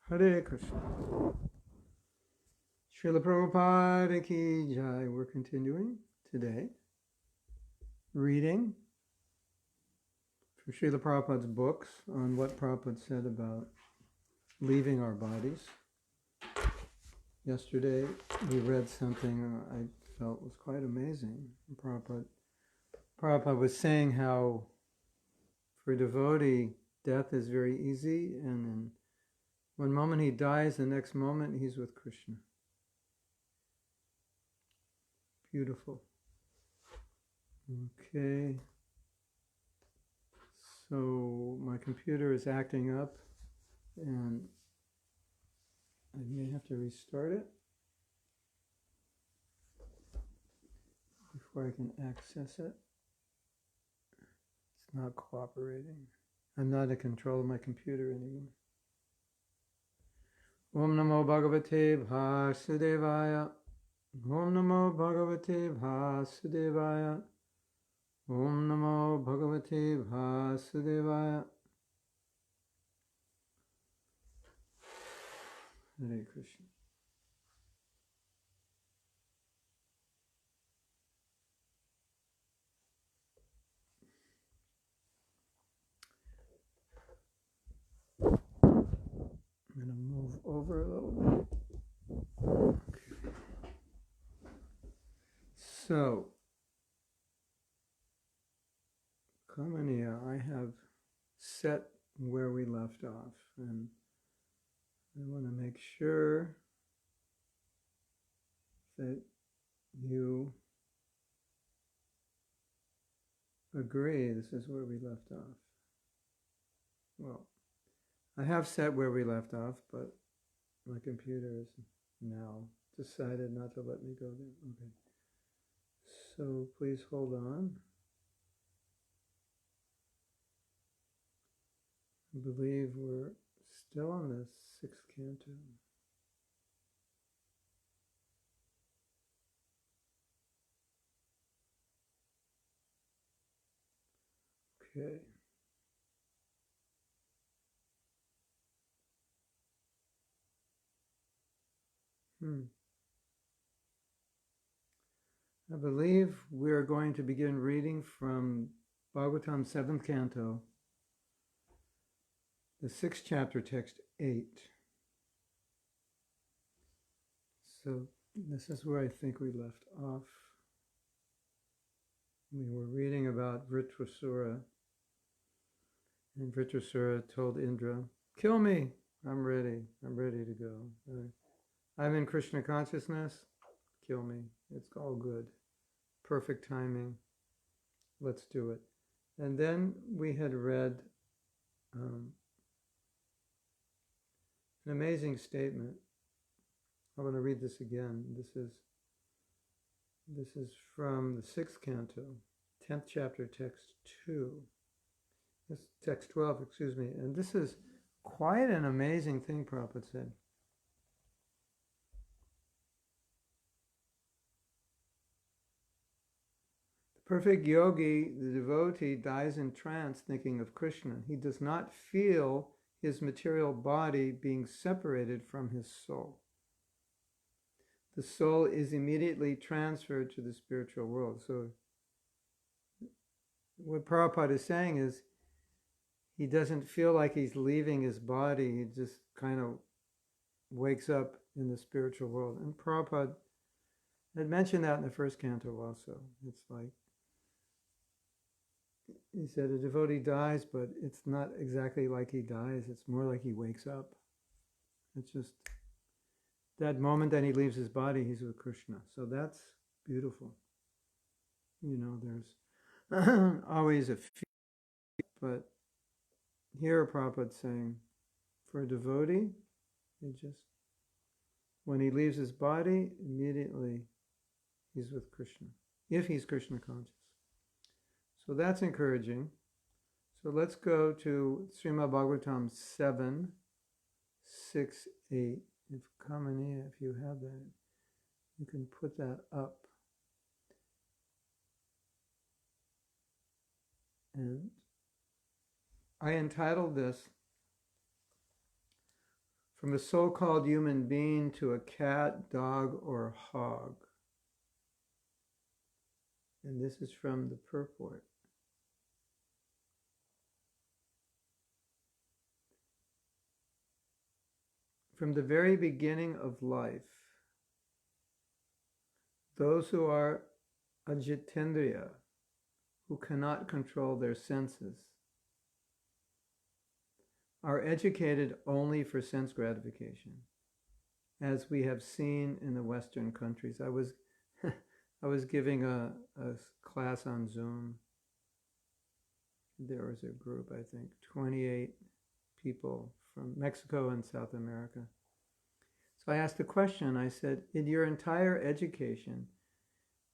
Hare Krishna. Srila Prabhupada ki jai. We're continuing today reading from Srila Prabhupada's books on what Prabhupada said about leaving our bodies. Yesterday we read something I felt was quite amazing. Prabhupada was saying how for a devotee death is very easy, and in one moment he dies, the next moment he's with Krishna. Beautiful. Okay. So my computer is acting up and I may have to restart it before I can access it. It's not cooperating. I'm not in control of my computer anymore. Om Namo Bhagavate Vasudevaya. Om Namo Bhagavate Vasudevaya. Om Namo Bhagavate Vasudevaya. Hare Krishna. I'm going to move over a little bit. Okay. So, Kamaniya, I have set where we left off, and I want to make sure that you agree this is where we left off. Well, I have set where we left off, but my computer has now decided not to let me go there. Okay. So please hold on. I believe we're still on the 6th canto. Okay. I believe we're going to begin reading from Bhagavatam 7th canto, the 6th chapter, text 8. So this is where I think we left off. We were reading about Vritrasura, and Vritrasura told Indra, "Kill me, I'm ready to go. I'm in Krishna consciousness, kill me, it's all good. Perfect timing, let's do it." And then we had read an amazing statement. I want to read this again. This is from the 6th canto, 10th chapter, text 2. This text 12, excuse me. And this is quite an amazing thing Prabhupada said. The perfect yogi, the devotee, dies in trance thinking of Krishna. He does not feel his material body being separated from his soul. The soul is immediately transferred to the spiritual world. So what Prabhupada is saying is he doesn't feel like he's leaving his body. He just kind of wakes up in the spiritual world. And Prabhupada had mentioned that in the 1st canto also. It's like, he said a devotee dies, but it's not exactly like he dies. It's more like he wakes up. It's just that moment that he leaves his body, he's with Krishna. So that's beautiful. You know, there's always a fear, but here Prabhupada's saying, for a devotee, when he leaves his body, immediately he's with Krishna, if he's Krishna conscious. So that's encouraging. So let's go to Srimad Bhagavatam 7, 6, 8. If Kamaniya, if you have that, you can put that up. And I entitled this from a so-called human being to a cat, dog, or hog. And this is from the purport. From the very beginning of life, those who are ajitendriya, who cannot control their senses, are educated only for sense gratification, as we have seen in the Western countries. I was giving a class on Zoom. There was a group, I think, 28 people from Mexico and South America. So I asked a question. I said, in your entire education,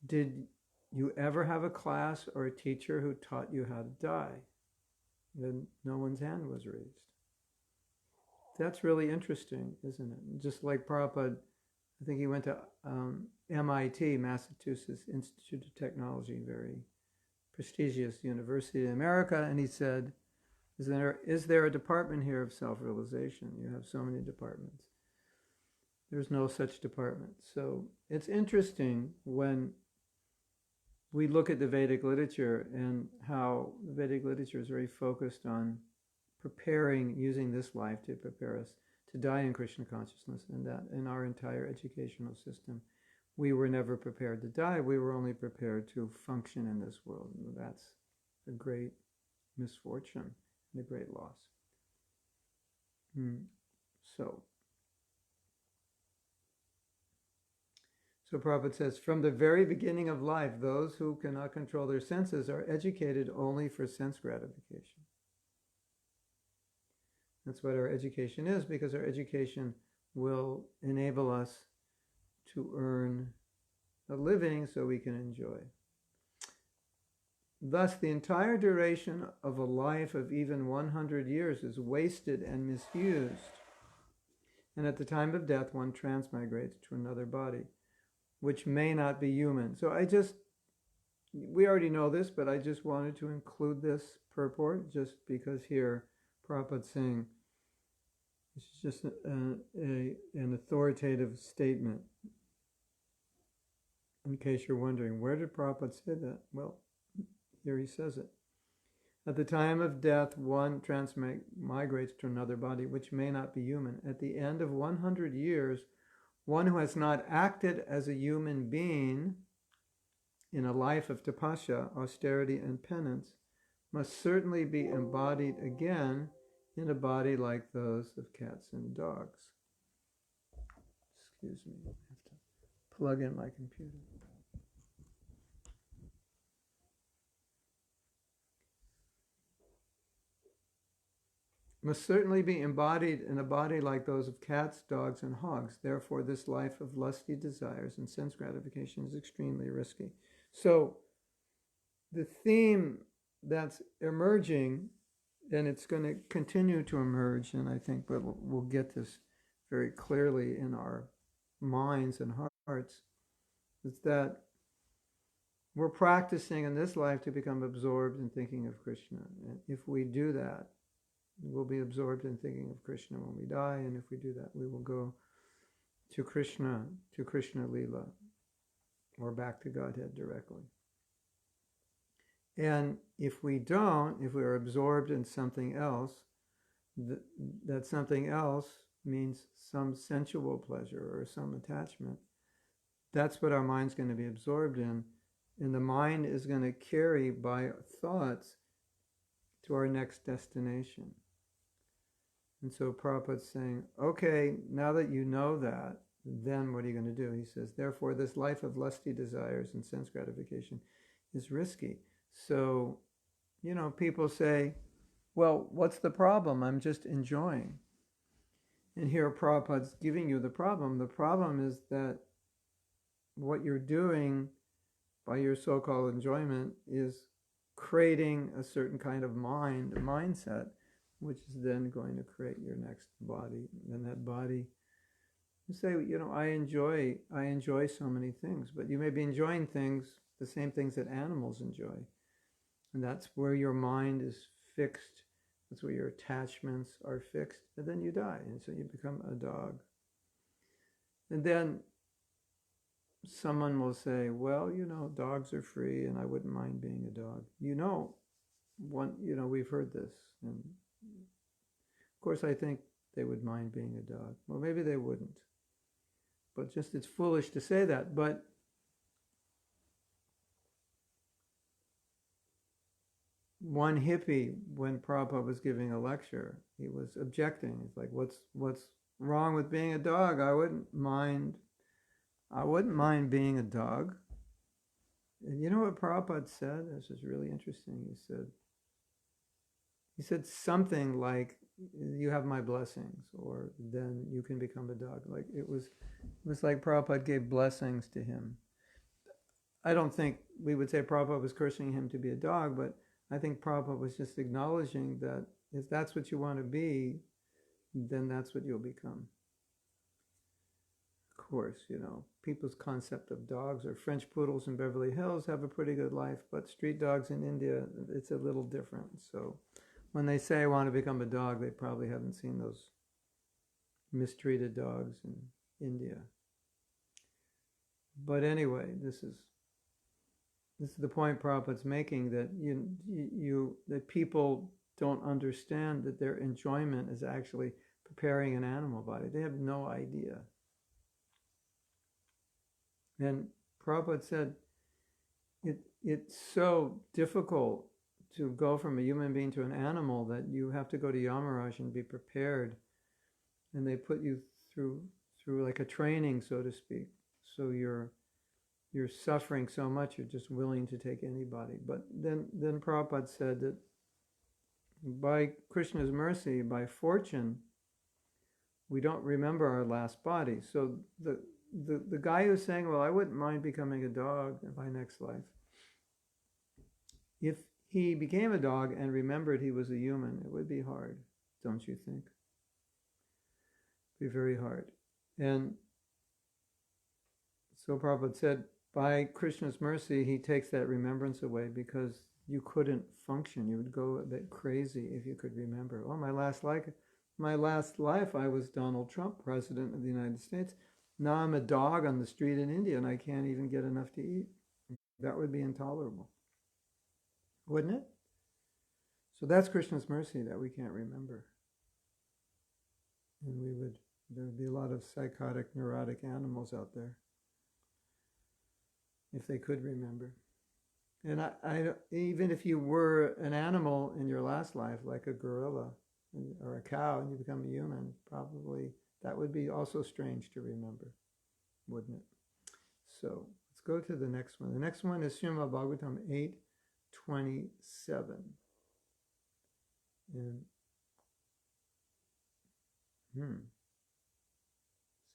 did you ever have a class or a teacher who taught you how to die? Then no one's hand was raised. That's really interesting, isn't it? Just like Prabhupada, I think he went to MIT, Massachusetts Institute of Technology, very prestigious university in America, and he said, is there a department here of self-realization? You have so many departments. There's no such department. So it's interesting when we look at the Vedic literature and how the Vedic literature is very focused on preparing, using this life to prepare us to die in Krishna consciousness, and that in our entire educational system, we were never prepared to die. We were only prepared to function in this world. And that's a great misfortune and a great loss. So Prabhupada says, from the very beginning of life, those who cannot control their senses are educated only for sense gratification. That's what our education is, because our education will enable us to earn a living so we can enjoy. Thus, the entire duration of a life of even 100 years is wasted and misused. And at the time of death, one transmigrates to another body, which may not be human. So we already know this, but I just wanted to include this purport, just because here Prabhupada's saying, this is just an authoritative statement. In case you're wondering, where did Prabhupada say that? Well, here he says it. At the time of death, one transmigrates to another body, which may not be human. At the end of 100 years, one who has not acted as a human being in a life of tapasya, austerity, and penance, must certainly be embodied again in a body like those of cats and dogs. Excuse me, I have to plug in my computer. Must certainly be embodied in a body like those of cats, dogs, and hogs. Therefore, this life of lusty desires and sense gratification is extremely risky. So, the theme that's emerging, and it's going to continue to emerge, and I think we'll get this very clearly in our minds and hearts, is that we're practicing in this life to become absorbed in thinking of Krishna. And if we do that, we'll be absorbed in thinking of Krishna when we die, and if we do that, we will go to Krishna Lila, or back to Godhead directly. And if we don't, if we are absorbed in something else, that something else means some sensual pleasure or some attachment, that's what our mind's going to be absorbed in, and the mind is going to carry by thoughts to our next destination. And so Prabhupada's saying, okay, now that you know that, then what are you going to do? He says, therefore, this life of lusty desires and sense gratification is risky. So, people say, well, what's the problem? I'm just enjoying. And here Prabhupada's giving you the problem. The problem is that what you're doing by your so-called enjoyment is creating a certain kind of mindset, which is then going to create your next body. And that body, you say, I enjoy so many things, but you may be enjoying things, the same things that animals enjoy. And that's where your mind is fixed That's where your attachments are fixed, and then you die, and so you become a dog. And then someone will say, well, dogs are free, and I wouldn't mind being a dog. We've heard this, and of course I think they would mind being a dog. Well, maybe they wouldn't, but just it's foolish to say that. But one hippie, when Prabhupada was giving a lecture, he was objecting. He's like, what's wrong with being a dog? I wouldn't mind being a dog. And you know what Prabhupada said? This is really interesting. He said something like, you have my blessings, or then you can become a dog. Like it was like Prabhupada gave blessings to him. I don't think we would say Prabhupada was cursing him to be a dog, but I think Prabhupada was just acknowledging that if that's what you want to be, then that's what you'll become. Of course, people's concept of dogs or French poodles in Beverly Hills have a pretty good life, but street dogs in India, it's a little different. So when they say I want to become a dog, they probably haven't seen those mistreated dogs in India. But anyway, this is the point Prabhupada's making, that that people don't understand that their enjoyment is actually preparing an animal body. They have no idea. And Prabhupada said it's so difficult to go from a human being to an animal that you have to go to Yamaraj and be prepared. And they put you through like a training, so to speak. So you're suffering so much, you're just willing to take anybody. But then Prabhupada said that by Krishna's mercy, by fortune, we don't remember our last body. So the guy who's saying, well, I wouldn't mind becoming a dog in my next life, if he became a dog and remembered he was a human, it would be hard, don't you think? It'd be very hard. And so Prabhupada said, by Krishna's mercy, he takes that remembrance away, because you couldn't function. You would go a bit crazy if you could remember. Oh, my last life, I was Donald Trump, President of the United States. Now I'm a dog on the street in India, and I can't even get enough to eat. That would be intolerable, wouldn't it? So that's Krishna's mercy that we can't remember. And there would be a lot of psychotic, neurotic animals out there if they could remember. And I even if you were an animal in your last life, like a gorilla or a cow, and you become a human, probably that would be also strange to remember, wouldn't it? So let's go to the next one. The next one is Srimad Bhagavatam 8:27. And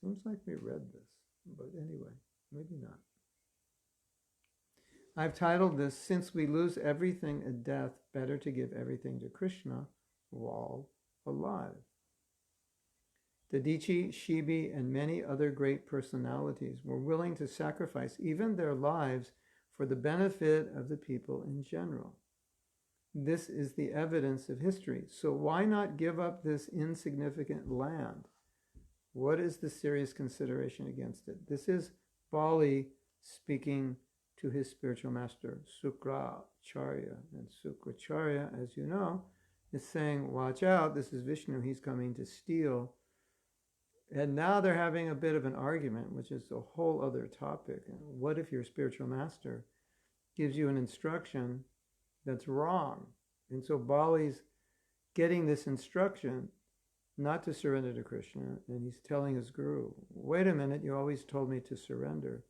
seems like we read this, but anyway, maybe not. I've titled this, Since We Lose Everything at Death, Better to Give Everything to Krishna While Alive. Dadichi, Shibi, and many other great personalities were willing to sacrifice even their lives for the benefit of the people in general. This is the evidence of history. So why not give up this insignificant land? What is the serious consideration against it? This is Bali speaking to his spiritual master, Sukracharya. And Sukracharya, as you know, is saying, watch out, this is Vishnu, he's coming to steal. And now they're having a bit of an argument, which is a whole other topic. What if your spiritual master gives you an instruction that's wrong? And so Bali's getting this instruction not to surrender to Krishna, and he's telling his guru, wait a minute, you always told me to surrender.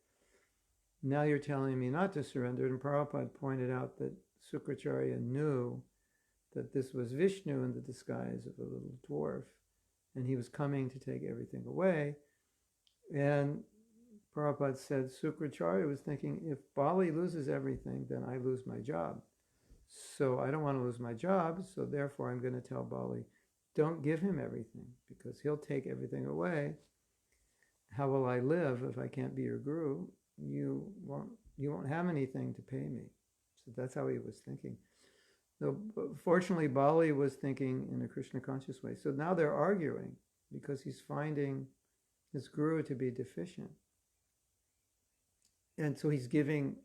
Now you're telling me not to surrender. And Prabhupada pointed out that Sukracharya knew that this was Vishnu in the disguise of a little dwarf, and he was coming to take everything away. And Prabhupada said, Sukracharya was thinking, if Bali loses everything, then I lose my job. So I don't want to lose my job, so therefore I'm going to tell Bali, don't give him everything, because he'll take everything away. How will I live if I can't be your guru? You won't have anything to pay me. So that's how he was thinking. So, fortunately, Bali was thinking in a Krishna conscious way. So now they're arguing because he's finding his guru to be deficient. And so he's giving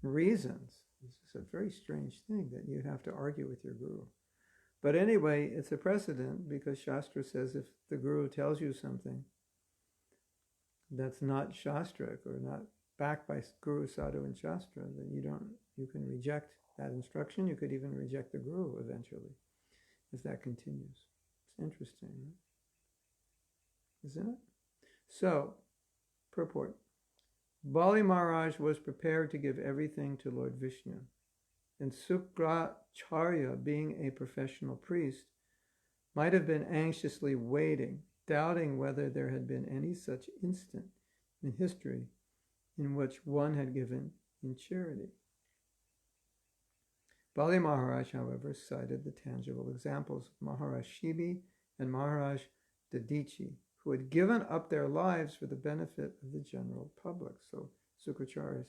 reasons. This is a very strange thing that you have to argue with your guru. But anyway, it's a precedent because Shastra says if the guru tells you something that's not shastric or not backed by Guru, Sadhu, and Shastra, then you can reject that instruction. You could even reject the guru eventually if that continues. It's interesting, right? Isn't it? So, purport. Bali Maharaj was prepared to give everything to Lord Vishnu, and Sukracharya, being a professional priest, might have been anxiously waiting, doubting whether there had been any such instant in history in which one had given in charity. Bali Maharaj, however, cited the tangible examples of Maharaj Shibi and Maharaj Dadichi, who had given up their lives for the benefit of the general public. So Sukracharya is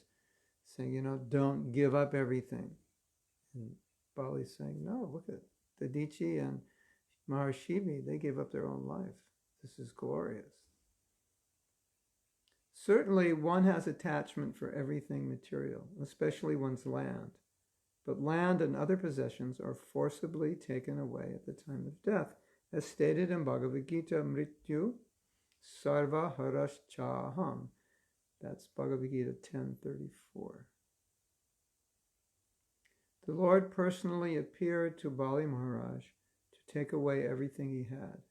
saying, don't give up everything. And Bali's saying, no, look at Dadichi and Maharaj Shibi, they gave up their own life. This is glorious. Certainly, one has attachment for everything material, especially one's land. But land and other possessions are forcibly taken away at the time of death, as stated in Bhagavad Gita, Mrityu Sarva Haraschaham. That's Bhagavad Gita 10:34. The Lord personally appeared to Bali Maharaj to take away everything he had.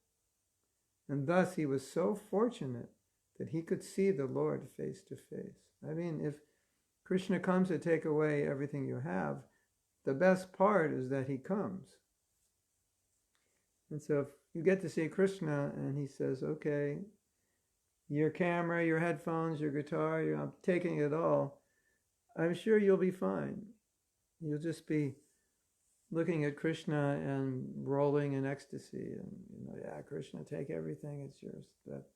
And thus he was so fortunate that he could see the Lord face to face. I mean, if Krishna comes to take away everything you have, the best part is that he comes. And so if you get to see Krishna and he says, okay, your camera, your headphones, your guitar, I'm taking it all, I'm sure you'll be fine. You'll just be looking at Krishna and rolling in ecstasy and, yeah, Krishna, take everything, it's yours.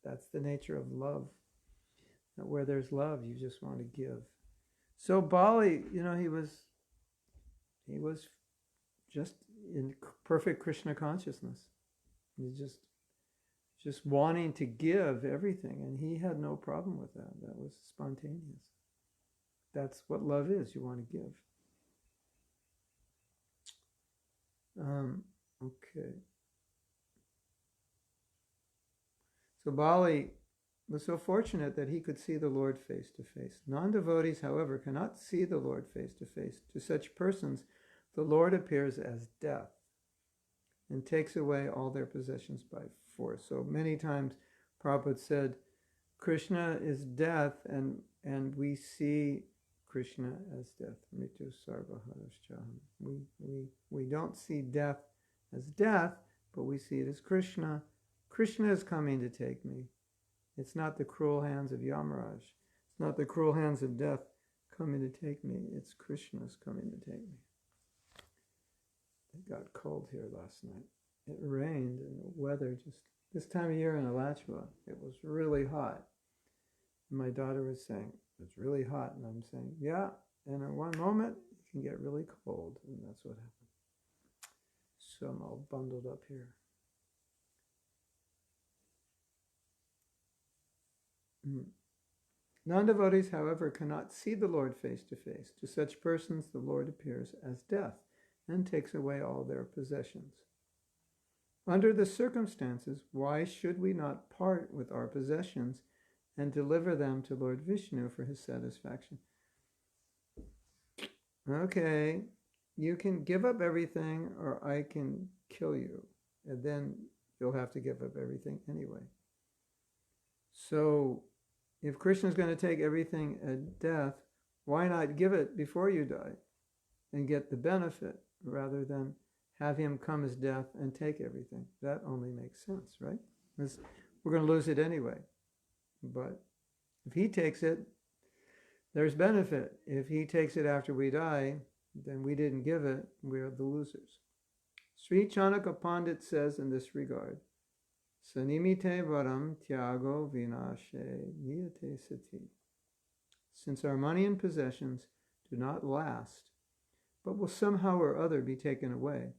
That's the nature of love. Where there's love, you just want to give. So Bali, he was just in perfect Krishna consciousness. He's just wanting to give everything, and he had no problem with that. That was spontaneous. That's what love is. You want to give. Okay. So Bali was so fortunate that he could see the Lord face to face. Non-devotees, however, cannot see the Lord face to face. To such persons, the Lord appears as death and takes away all their possessions by force. So many times Prabhupada said, Krishna is death, and we see Krishna as death. Mritu sarva haraschaham. We don't see death as death, but we see it as Krishna. Krishna is coming to take me. It's not the cruel hands of Yamaraj. It's not the cruel hands of death coming to take me. It's Krishna's coming to take me. It got cold here last night. It rained and the weather just, this time of year in Alachua, it was really hot. And my daughter was saying, it's really hot. And I'm saying, yeah. And in one moment, it can get really cold. And that's what happened. So I'm all bundled up here. Non-devotees, however, cannot see the Lord face to face. To such persons, the Lord appears as death and takes away all their possessions. Under the circumstances, why should we not part with our possessions and deliver them to Lord Vishnu for his satisfaction? Okay, you can give up everything or I can kill you, and then you'll have to give up everything anyway. So if Krishna is going to take everything at death, why not give it before you die and get the benefit rather than have him come as death and take everything? That only makes sense, right? We're going to lose it anyway. But if he takes it, there's benefit. If he takes it after we die, then we didn't give it, we're the losers. Sri Chanaka Pandit says in this regard, Sanimite varam tyago vinashe niyate sati. Since our money and possessions do not last, but will somehow or other be taken away.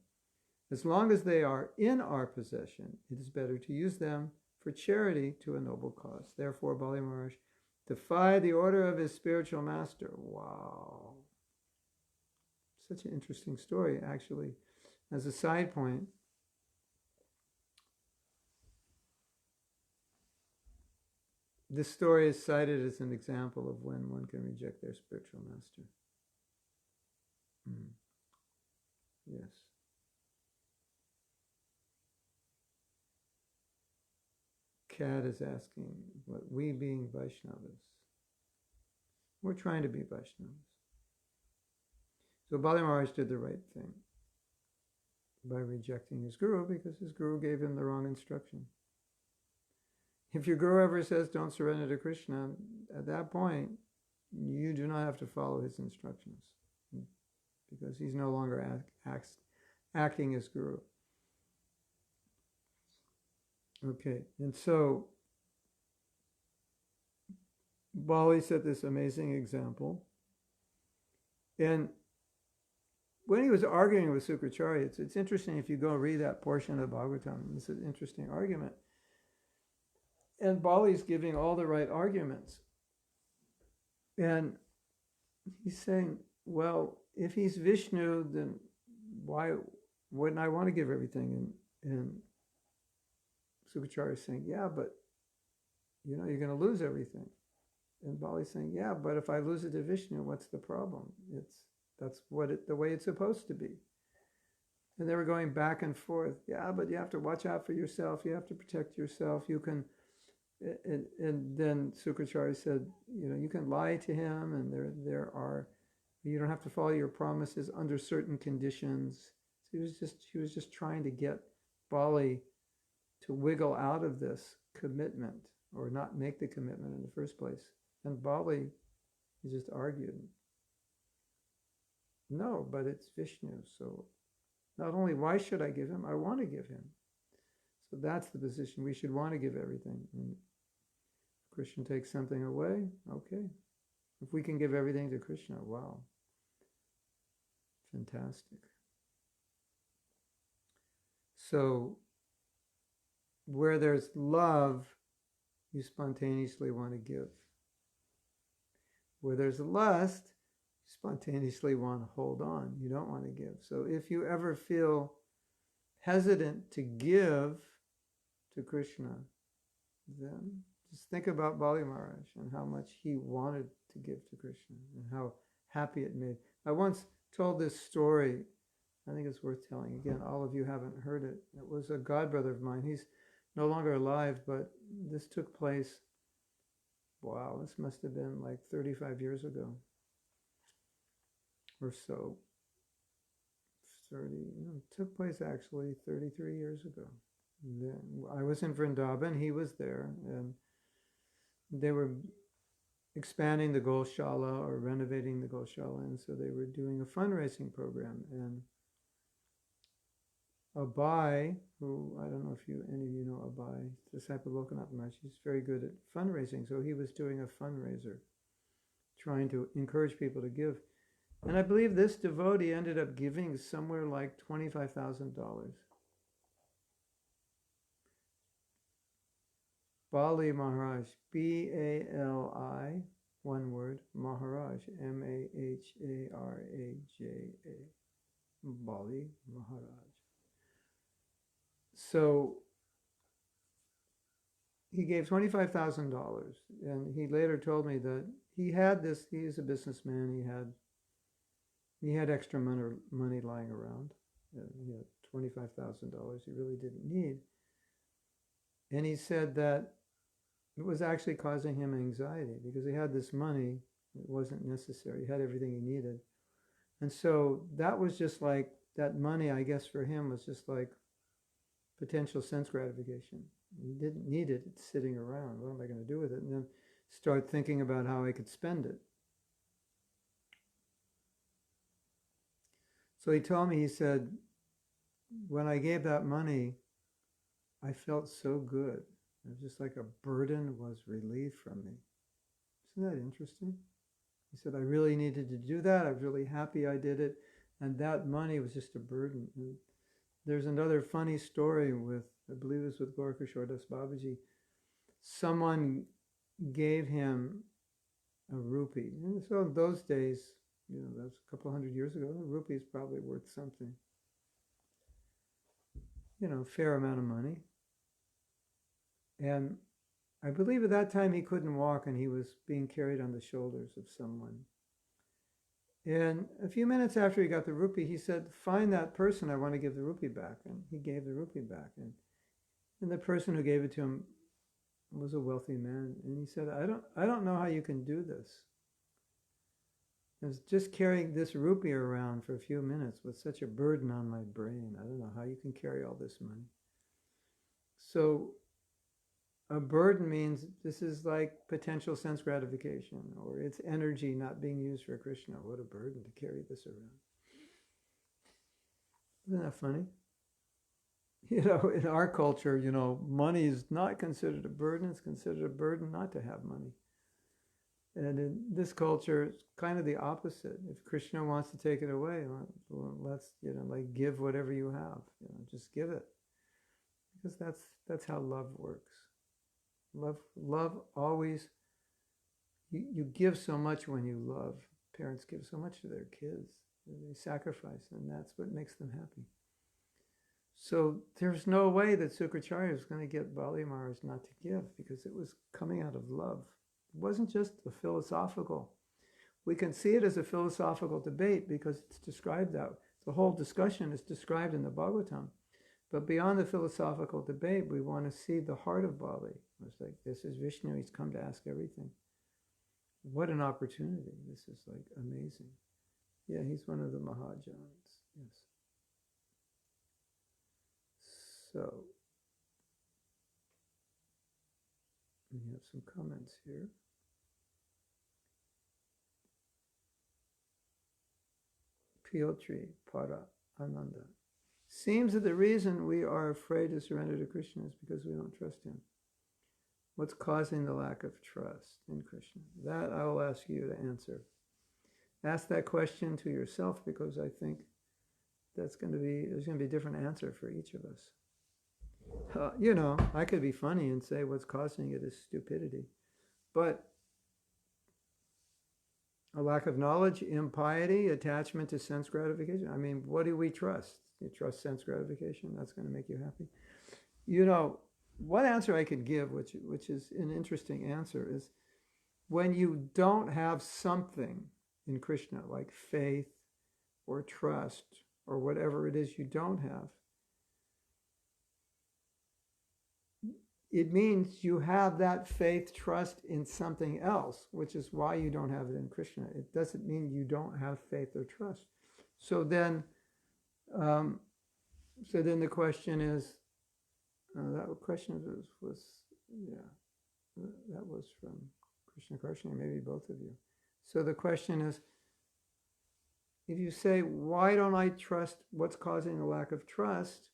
As long as they are in our possession, it is better to use them for charity to a noble cause. Therefore, Bali Maharaj defied the order of his spiritual master. Wow. Such an interesting story, actually. As a side point, this story is cited as an example of when one can reject their spiritual master. Yes. Kat is asking, what we being Vaishnavas? We're trying to be Vaishnavas. So Bali Maharaj did the right thing by rejecting his guru because his guru gave him the wrong instruction. If your guru ever says don't surrender to Krishna, at that point, you do not have to follow his instructions because he's no longer acting as guru. Okay, and so Bali set this amazing example. And when he was arguing with Sukracharya, it's interesting if you go read that portion of Bhagavatam, it's an interesting argument. And Bali's giving all the right arguments. And he's saying, well, if he's Vishnu, then why wouldn't I want to give everything? And Sukracharya is saying, yeah, but you're going to lose everything. And Bali's saying, yeah, but if I lose it to Vishnu, what's the problem? That's the way it's supposed to be. And they were going back and forth. Yeah, but you have to watch out for yourself. You have to protect yourself. You can, and then Sukracharya said, you can lie to him, and you don't have to follow your promises under certain conditions. So he was just trying to get Bali to wiggle out of this commitment or not make the commitment in the first place. And Bali, he just argued. No, but it's Vishnu. So not only why should I give him, I want to give him. So that's the position. We should want to give everything. And if Krishna takes something away, okay. If we can give everything to Krishna, wow. Fantastic. So where there's love, you spontaneously want to give. Where there's lust, you spontaneously want to hold on. You don't want to give. So if you ever feel hesitant to give to Krishna, then just think about Bali Maharaj and how much he wanted to give to Krishna and how happy it made. I once told this story. I think it's worth telling. Again, all of you haven't heard it. It was a godbrother of mine. He's no longer alive, but this took place, wow, this must have been like 35 years ago or so. It took place actually 33 years ago. Then I was in Vrindavan, he was there, and they were expanding the Goshala or renovating the Goshala, and so they were doing a fundraising program. And Abai, who, I don't know if any of you know Abai, disciple of Lokanath Maharaj, he's very good at fundraising. So he was doing a fundraiser, trying to encourage people to give. And I believe this devotee ended up giving somewhere like $25,000. Bali Maharaj, B-A-L-I, one word, Maharaj, M-A-H-A-R-A-J-A, Bali Maharaj. So he gave $25,000, and he later told me that he had this. He's a businessman. He had extra money lying around. He had $25,000 he really didn't need, and he said that it was actually causing him anxiety because he had this money. It wasn't necessary. He had everything he needed, and so that was just like that money. I guess for him was just like potential sense gratification. He didn't need it. It's sitting around. What am I going to do with it? And then start thinking about how I could spend it. So he told me, he said, when I gave that money, I felt so good. It was just like a burden was relieved from me. Isn't that interesting? He said, I really needed to do that. I was really happy I did it. And that money was just a burden. And there's another funny story with, I believe it was with Gorkishore Das Babaji. Someone gave him a rupee. And so in those days, that's a couple hundred years ago, a rupee is probably worth something. Fair amount of money. And I believe at that time he couldn't walk and he was being carried on the shoulders of someone. And a few minutes after he got the rupee, he said, "Find that person, I want to give the rupee back." And he gave the rupee back. And the person who gave it to him was a wealthy man. And he said, I don't know how you can do this. I was just carrying this rupee around for a few minutes with such a burden on my brain. I don't know how you can carry all this money. So a burden means this is like potential sense gratification, or it's energy not being used for Krishna. What a burden to carry this around. Isn't that funny? In our culture, money is not considered a burden. It's considered a burden not to have money. And in this culture, it's kind of the opposite. If Krishna wants to take it away, well, let's, give whatever you have. Just give it. Because that's how love works. Love always, you give so much when you love. Parents give so much to their kids. They sacrifice, and that's what makes them happy. So there's no way that Sukracharya is going to get Bali Maharaj not to give, because it was coming out of love. It wasn't just a philosophical. We can see it as a philosophical debate because it's described that. The whole discussion is described in the Bhagavatam. But beyond the philosophical debate, we want to see the heart of Bali. It's like, this is Vishnu, he's come to ask everything. What an opportunity. This is like amazing. Yeah, he's one of the Mahajans. Yes. So, we have some comments here. Piotri Para Ananda. Seems that the reason we are afraid to surrender to Krishna is because we don't trust him. What's causing the lack of trust in Krishna? That I will ask you to answer. Ask that question to yourself, because I think there's going to be a different answer for each of us. I could be funny and say what's causing it is stupidity. But a lack of knowledge, impiety, attachment to sense gratification. I mean, what do we trust? You trust sense gratification? That's going to make you happy. What answer I could give, which is an interesting answer, is when you don't have something in Krishna, like faith or trust or whatever it is you don't have, it means you have that faith, trust in something else, which is why you don't have it in Krishna. It doesn't mean you don't have faith or trust. So then the question is, that question that was from Krishna Karshani, maybe both of you. So the question is, if you say, why don't I trust, what's causing the lack of trust?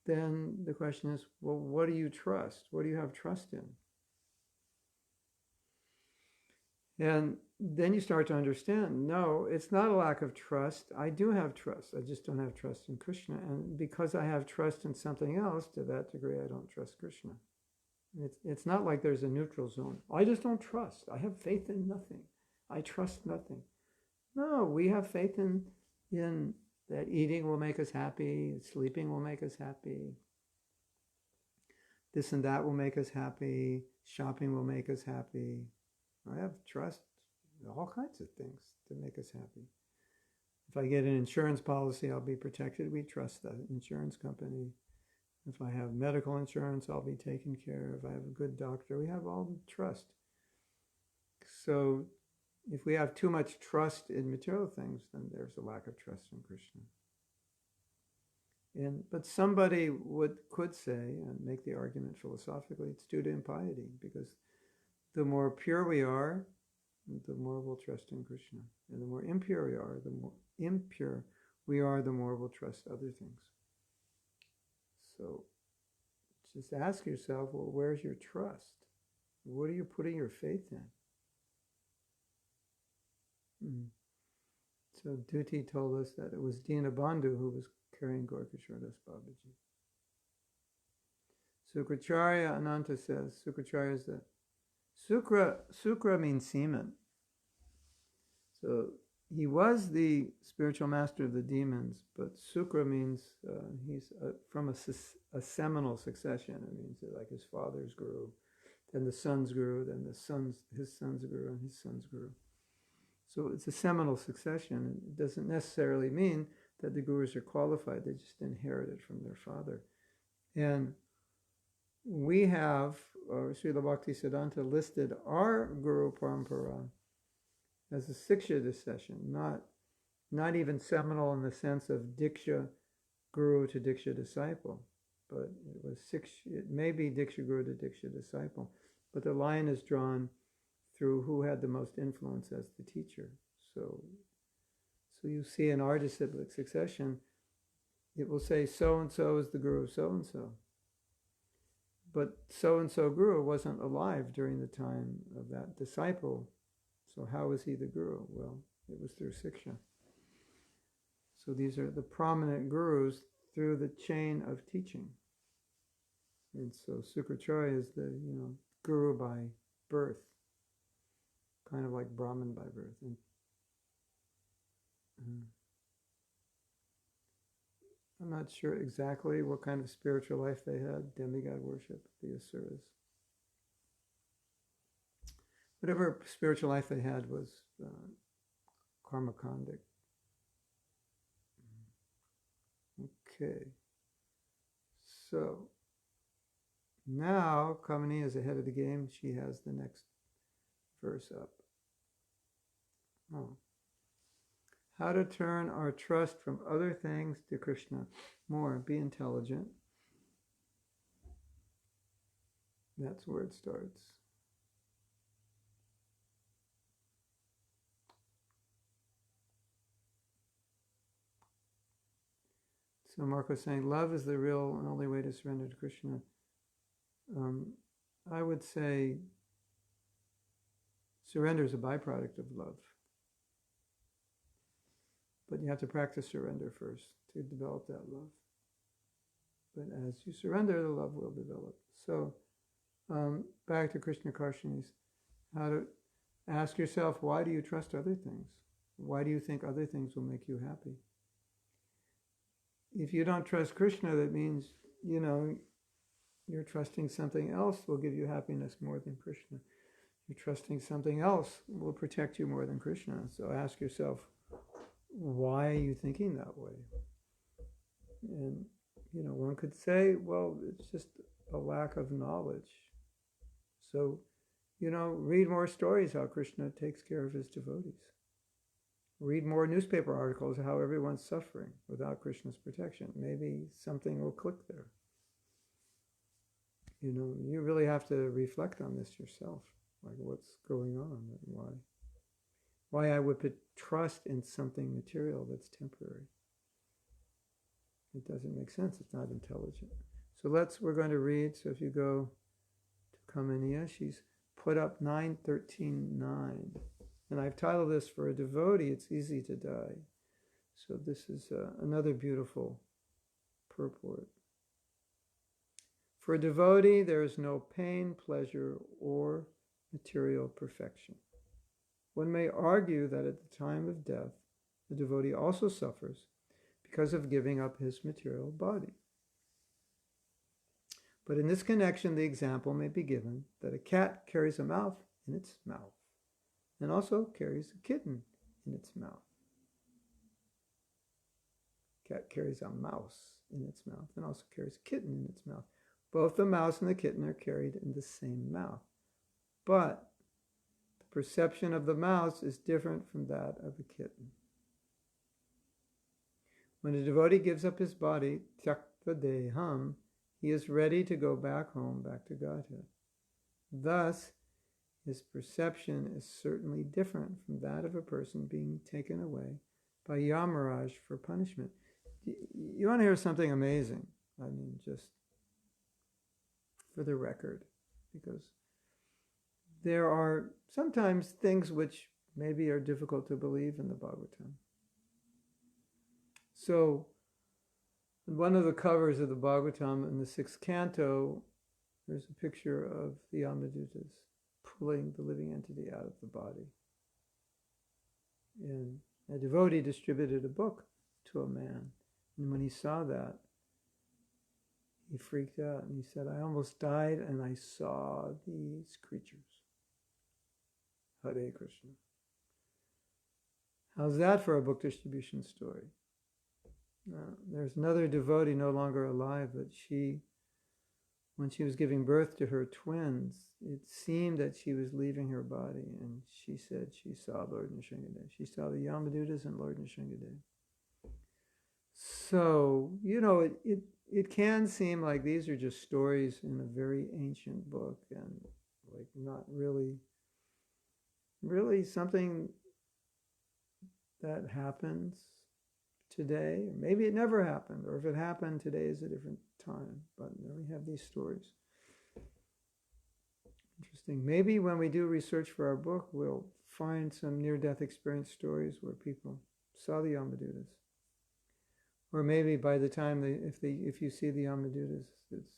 Then the question is, well, what do you trust? What do you have trust in? And then you start to understand, no, it's not a lack of trust. I do have trust. I just don't have trust in Krishna. And because I have trust in something else, to that degree, I don't trust Krishna. It's not like there's a neutral zone. I just don't trust. I have faith in nothing. I trust nothing. No, we have faith in that eating will make us happy, sleeping will make us happy, this and that will make us happy, shopping will make us happy. I have trust in all kinds of things to make us happy. If I get an insurance policy, I'll be protected. We trust the insurance company. If I have medical insurance, I'll be taken care of. If I have a good doctor, we have all the trust. So if we have too much trust in material things, then there's a lack of trust in Krishna. But somebody could say, and make the argument philosophically, it's due to impiety, because the more pure we are, the more we'll trust in Krishna. And the more impure we are, the more we'll trust other things. So just ask yourself, well, where's your trust? What are you putting your faith in? So Duty told us that it was Dinabandhu who was carrying Gorkashordas Babaji. Sukracharya Ananta says, Sukracharya is the Sukra means semen. So he was the spiritual master of the demons, but Sukra means he's from a seminal succession. It means that like his fathers grew, then the sons grew, then his sons grew, and his sons grew. So it's a seminal succession. It doesn't necessarily mean that the gurus are qualified. They just inherit it from their father. And we have, Srila Bhaktisiddhanta listed our Guru Parampara as a Siksha discession, not even seminal in the sense of Diksha Guru to Diksha disciple, but it may be Diksha Guru to Diksha disciple, but the line is drawn through who had the most influence as the teacher. So you see in our disciplic succession, it will say so-and-so is the Guru of so-and-so. But so-and-so Guru wasn't alive during the time of that disciple. So how was he the Guru? Well, it was through Siksha. So these are the prominent Gurus through the chain of teaching. And so Sukracharya is the Guru by birth, kind of like Brahman by birth. And, I'm not sure exactly what kind of spiritual life they had, demigod worship, the Asuras. Whatever spiritual life they had was karmakandic. Okay. So now Kamini is ahead of the game. She has the next verse up. How to turn our trust from other things to Krishna. More, be intelligent. That's where it starts. So Marco's saying, love is the real and only way to surrender to Krishna. I would say surrender is a byproduct of love. But you have to practice surrender first to develop that love. But as you surrender, the love will develop. So back to Krishna Karshani's, how to ask yourself, why do you trust other things? Why do you think other things will make you happy? If you don't trust Krishna, that means, you're trusting something else will give you happiness more than Krishna. You're trusting something else will protect you more than Krishna. So ask yourself, why are you thinking that way? And, one could say, well, it's just a lack of knowledge. So, read more stories how Krishna takes care of his devotees. Read more newspaper articles how everyone's suffering without Krishna's protection. Maybe something will click there. You really have to reflect on this yourself. Like what's going on and why I would put trust in something material that's temporary. It doesn't make sense. It's not intelligent. So we're going to read. So if you go to Kamaniya, she's put up 9:13:9. And I've titled this, for a devotee, it's easy to die. So this is another beautiful purport. For a devotee, there is no pain, pleasure, or material perfection. One may argue that at the time of death, the devotee also suffers because of giving up his material body. But in this connection, the example may be given that a cat carries a mouth in its mouth and also carries a kitten in its mouth. Cat carries a mouse in its mouth and also carries a kitten in its mouth. Both the mouse and the kitten are carried in the same mouth. But the perception of the mouse is different from that of the kitten. When a devotee gives up his body, tyakta deham, he is ready to go back home, back to Godhead. Thus, his perception is certainly different from that of a person being taken away by Yamaraj for punishment. You want to hear something amazing? I mean, just for the record, because there are sometimes things which maybe are difficult to believe in the Bhagavatam. So, in one of the covers of the Bhagavatam in the 6th canto, there's a picture of the Yamadutas pulling the living entity out of the body. And a devotee distributed a book to a man. And when he saw that, he freaked out and he said, I almost died and I saw these creatures. Hare Krishna. How's that for a book distribution story? There's another devotee no longer alive, but when she was giving birth to her twins, it seemed that she was leaving her body, and she said she saw Lord Nrsimhadev. She saw the Yamadutas and Lord Nrsimhadev. So, it can seem like these are just stories in a very ancient book and like not really something that happens today. Or maybe it never happened, or if it happened, today is a different time. But we have these stories. Interesting. Maybe when we do research for our book, we'll find some near-death experience stories where people saw the Yamadutas. Or maybe by the time if you see the Yamadutas, it's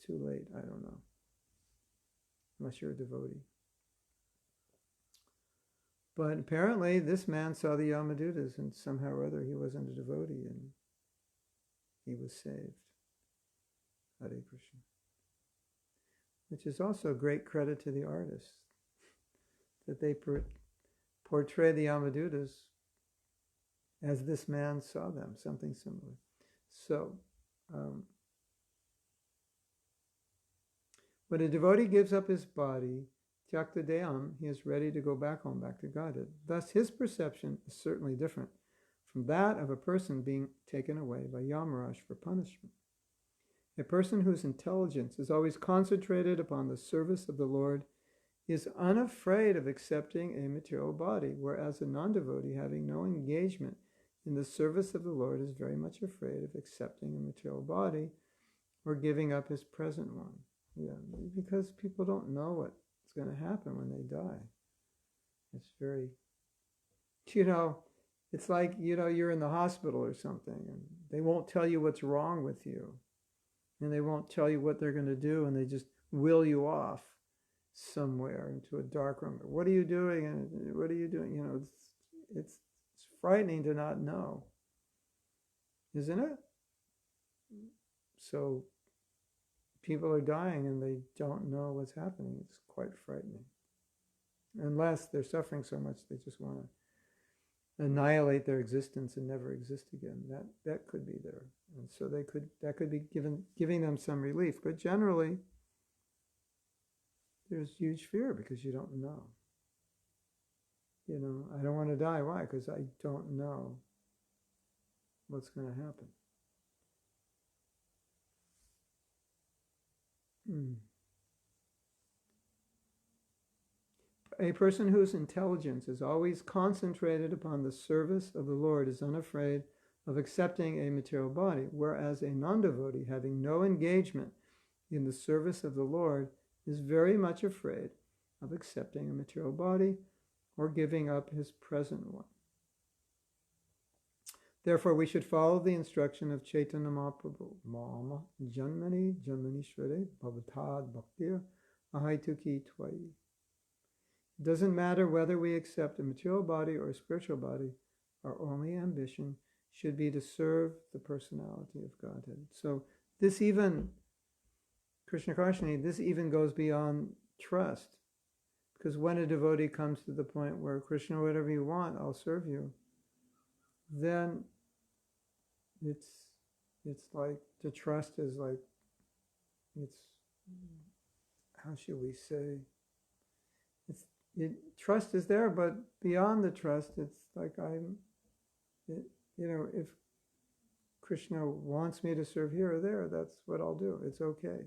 too late. I don't know. Unless you're a devotee. But apparently this man saw the Yamadutas, and somehow or other he wasn't a devotee and he was saved. Hare Krishna. Which is also great credit to the artists, that they portray the Yamadutas as this man saw them, something similar. So, when a devotee gives up his body, Tyakta Deyam, he is ready to go back home, back to Godhead. Thus, his perception is certainly different from that of a person being taken away by Yamaraj for punishment. A person whose intelligence is always concentrated upon the service of the Lord is unafraid of accepting a material body, whereas a non-devotee having no engagement in the service of the Lord is very much afraid of accepting a material body or giving up his present one. Yeah, because people don't know what's going to happen when they die. It's very, it's like, you're in the hospital or something and they won't tell you what's wrong with you. And they won't tell you what they're going to do, and they just will you off somewhere into a dark room. What are you doing? And what are you doing? It's frightening to not know, isn't it? So people are dying and they don't know what's happening. It's quite frightening. Unless they're suffering so much they just want to annihilate their existence and never exist again. That could be there. And so that could be giving them some relief. But generally, there's huge fear because you don't know. I don't want to die. Why? Because I don't know what's going to happen. A person whose intelligence is always concentrated upon the service of the Lord is unafraid of accepting a material body, whereas a non-devotee having no engagement in the service of the Lord is very much afraid of accepting a material body or giving up his present one. Therefore, we should follow the instruction of Chaitanya Mahaprabhu. Mama janmani janmanishvare bhavatad bhaktir ahaituki tvai. It doesn't matter whether we accept a material body or a spiritual body, our only ambition should be to serve the personality of Godhead. So this even, Krishna Karshani, this even goes beyond trust. Because when a devotee comes to the point where, Krishna, whatever you want, I'll serve you, then it's like, the trust is like, how should we say, trust is there, but beyond the trust, it's like if Krishna wants me to serve here or there, that's what I'll do. It's okay.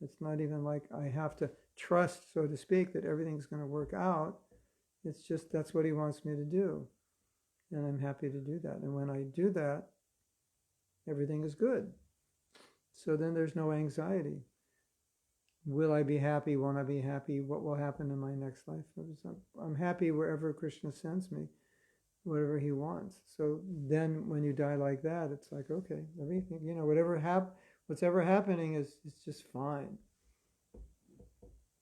It's not even like I have to trust, so to speak, that everything's going to work out. It's just that's what he wants me to do. And I'm happy to do that. And when I do that, everything is good. So then there's no anxiety. Will I be happy? Won't I be happy? What will happen in my next life? I'm happy wherever Krishna sends me. whatever he wants. So then when you die like that, it's like, okay, everything, what's ever happening is just fine.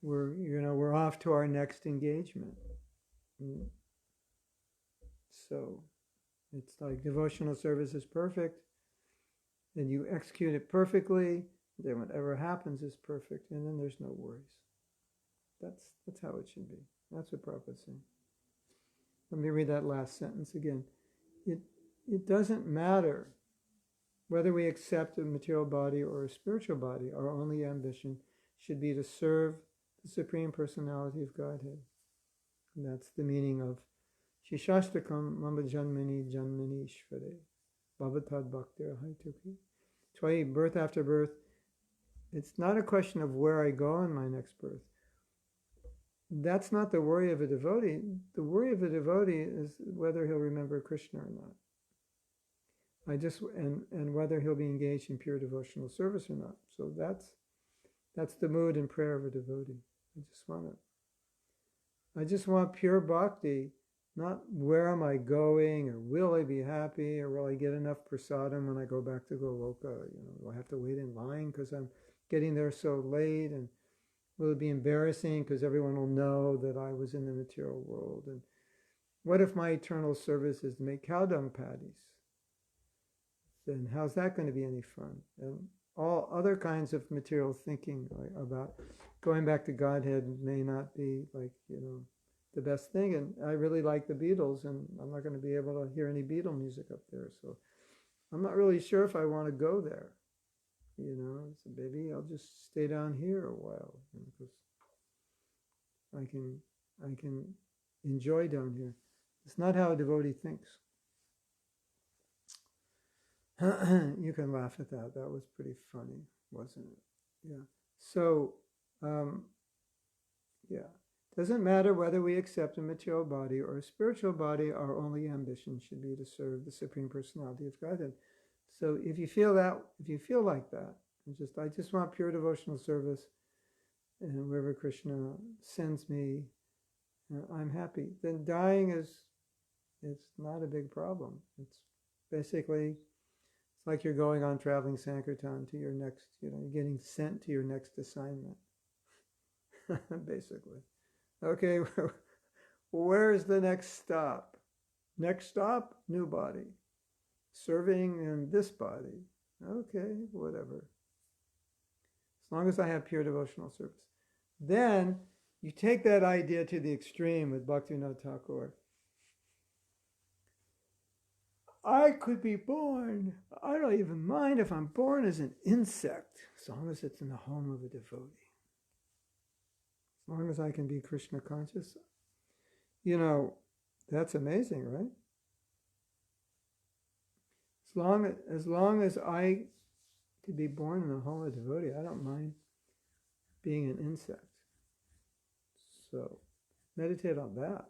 We're off to our next engagement. So it's like devotional service is perfect, then you execute it perfectly, then whatever happens is perfect, and then there's no worries. That's how it should be. That's what Prabhupada's saying. Let me read that last sentence again. It doesn't matter whether we accept a material body or a spiritual body. Our only ambition should be to serve the Supreme Personality of Godhead. And that's the meaning of Shishastakam Mama Janmani Janmani Ishvare Bhavatad Bhaktir Haituki. Twice, birth after birth. It's not a question of where I go in my next birth. That's not the worry of a devotee. The worry of a devotee is whether he'll remember Krishna or not. And whether he'll be engaged in pure devotional service or not. So that's the mood and prayer of a devotee. I just want pure bhakti, not where am I going, or will I be happy, or will I get enough prasadam when I go back to Goloka? Do I have to wait in line because I'm getting there so late, and will it be embarrassing because everyone will know that I was in the material world? And what if my eternal service is to make cow dung patties? Then how's that going to be any fun? And all other kinds of material thinking about going back to Godhead may not be the best thing. And I really like the Beatles, and I'm not going to be able to hear any Beatle music up there. So I'm not really sure if I want to go there. So maybe I'll just stay down here a while, because I can enjoy down here. It's not how a devotee thinks. You can laugh at that. That was pretty funny, wasn't it? Yeah. So, doesn't matter whether we accept a material body or a spiritual body. Our only ambition should be to serve the Supreme Personality of Godhead. So if you feel like that, I just want pure devotional service, and wherever Krishna sends me, I'm happy. Then dying it's not a big problem. It's basically, it's like you're going on traveling Sankirtan to your next, you're getting sent to your next assignment, basically. Okay, where's the next stop? Next stop, new body. Serving in this body. Okay, whatever. As long as I have pure devotional service. Then you take that idea to the extreme with Bhaktivinoda Thakur. I could be born. I don't even mind if I'm born as an insect, as long as it's in the home of a devotee. As long as I can be Krishna conscious. That's amazing, right? As long as I could be born in the home of a devotee, I don't mind being an insect. So meditate on that.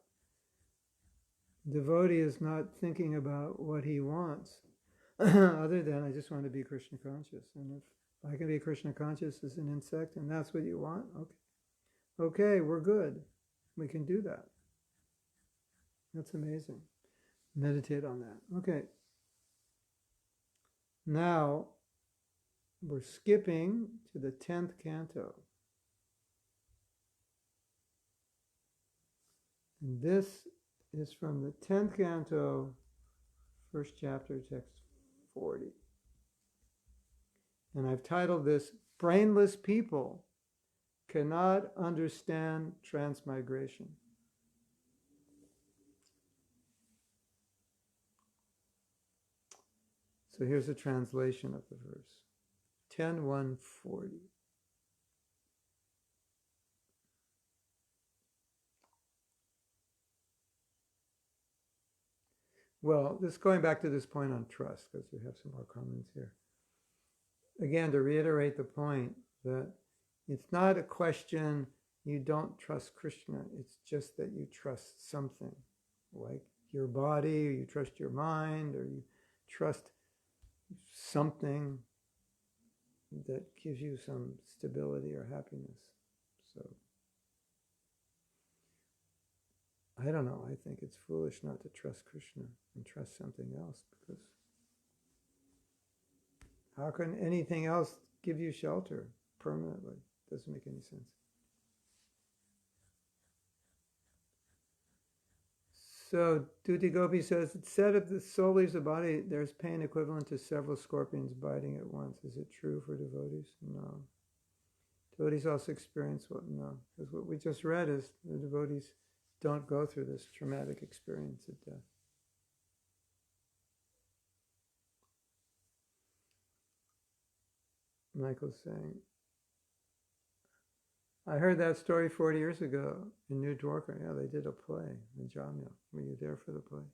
Devotee is not thinking about what he wants, other than I just want to be Krishna conscious. And if I can be Krishna conscious as an insect, and that's what you want, okay, we're good. We can do that. That's amazing. Meditate on that. Okay. Now, we're skipping to the 10th canto. And this is from the 10th canto, first chapter, text 40. And I've titled this, Brainless People Cannot Understand Transmigration. So here's a translation of the verse. 10:140. Well, this going back to this point on trust, because we have some more comments here. Again, to reiterate the point that it's not a question you don't trust Krishna, it's just that you trust something, like your body, or you trust your mind, or you trust something that gives you some stability or happiness. So I don't know, I think it's foolish not to trust Krishna and trust something else, because how can anything else give you shelter permanently? Doesn't make any sense. So Duty Gopi says, it's said if the soul leaves the body, there's pain equivalent to several scorpions biting at once. Is it true for devotees? No. Devotees also experience what? No. Because what we just read is the devotees don't go through this traumatic experience of death. Michael's saying, I heard that story 40 years ago in New Dwarka. Yeah, they did a play in Jamia. Were you there for the play?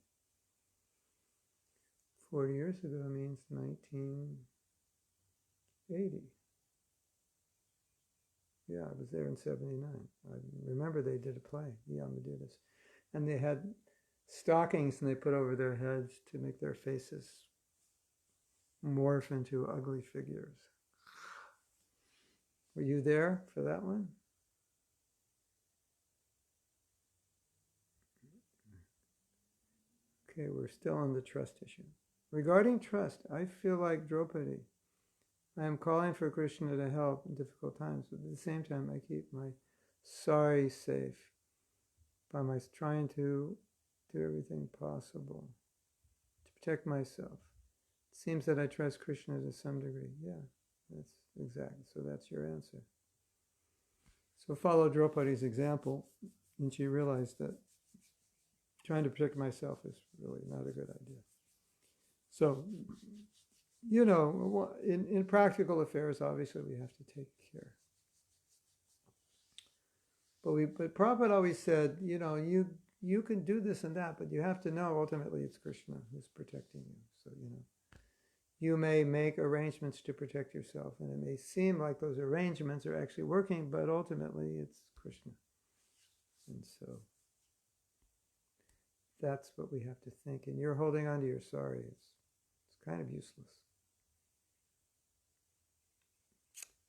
40 years ago means 1980. Yeah, I was there in 79. I remember they did a play, the Yamadutas. And they had stockings and they put over their heads to make their faces morph into ugly figures. Were you there for that one? Okay, we're still on the trust issue. Regarding trust, I feel like Draupadi. I am calling for Krishna to help in difficult times, but at the same time, I keep my sari safe by my trying to do everything possible to protect myself. It seems that I trust Krishna to some degree. Yeah, that's exactly. So that's your answer. So follow Draupadi's example, and she realized that trying to protect myself is really not a good idea. So, you know, in practical affairs, obviously we have to take care. But Prabhupada always said, you know, you can do this and that, but you have to know ultimately it's Krishna who's protecting you. So, you know, you may make arrangements to protect yourself, and it may seem like those arrangements are actually working, but ultimately it's Krishna. And so that's what we have to think. And you're holding on to your sari. It's kind of useless.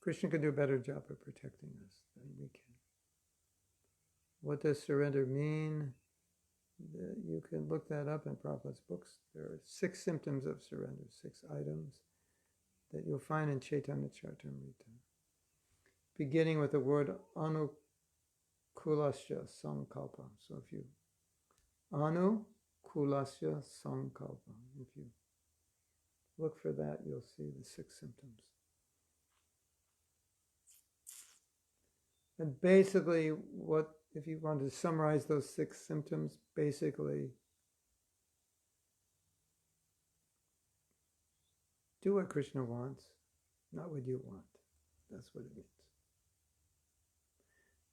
Krishna can do a better job of protecting us than we can. What does surrender mean? You can look that up in Prabhupada's books. There are 6 symptoms of surrender, 6 items that you'll find in Chaitanya Charitamrita. Beginning with the word anukulasya sankalpa. So if you anukulasya sankalpa, if you look for that, you'll see the 6 symptoms. And basically, what, if you want to summarize those 6 symptoms, basically, do what Krishna wants, not what you want. That's what it means.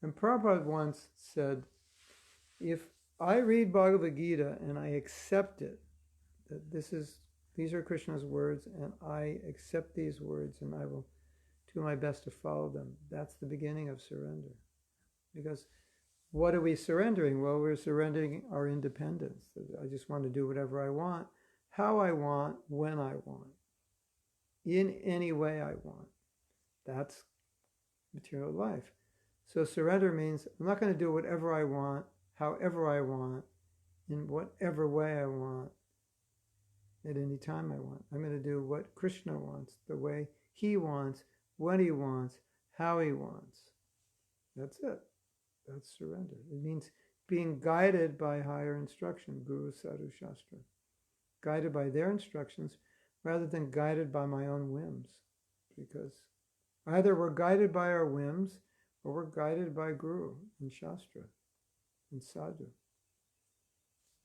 And Prabhupada once said, if I read Bhagavad Gita and I accept it, that these are Krishna's words, and I accept these words and I will do my best to follow them, that's the beginning of surrender. Because what are we surrendering? Well, we're surrendering our independence. I just want to do whatever I want, how I want, when I want, in any way I want. That's material life. So surrender means I'm not going to do whatever I want, however I want, in whatever way I want, at any time I want. I'm going to do what Krishna wants, the way he wants, when he wants, how he wants. That's it. That's surrender. It means being guided by higher instruction, Guru, Sadhu, Shastra. Guided by their instructions rather than guided by my own whims. Because either we're guided by our whims or we're guided by Guru and Shastra and Sadhu.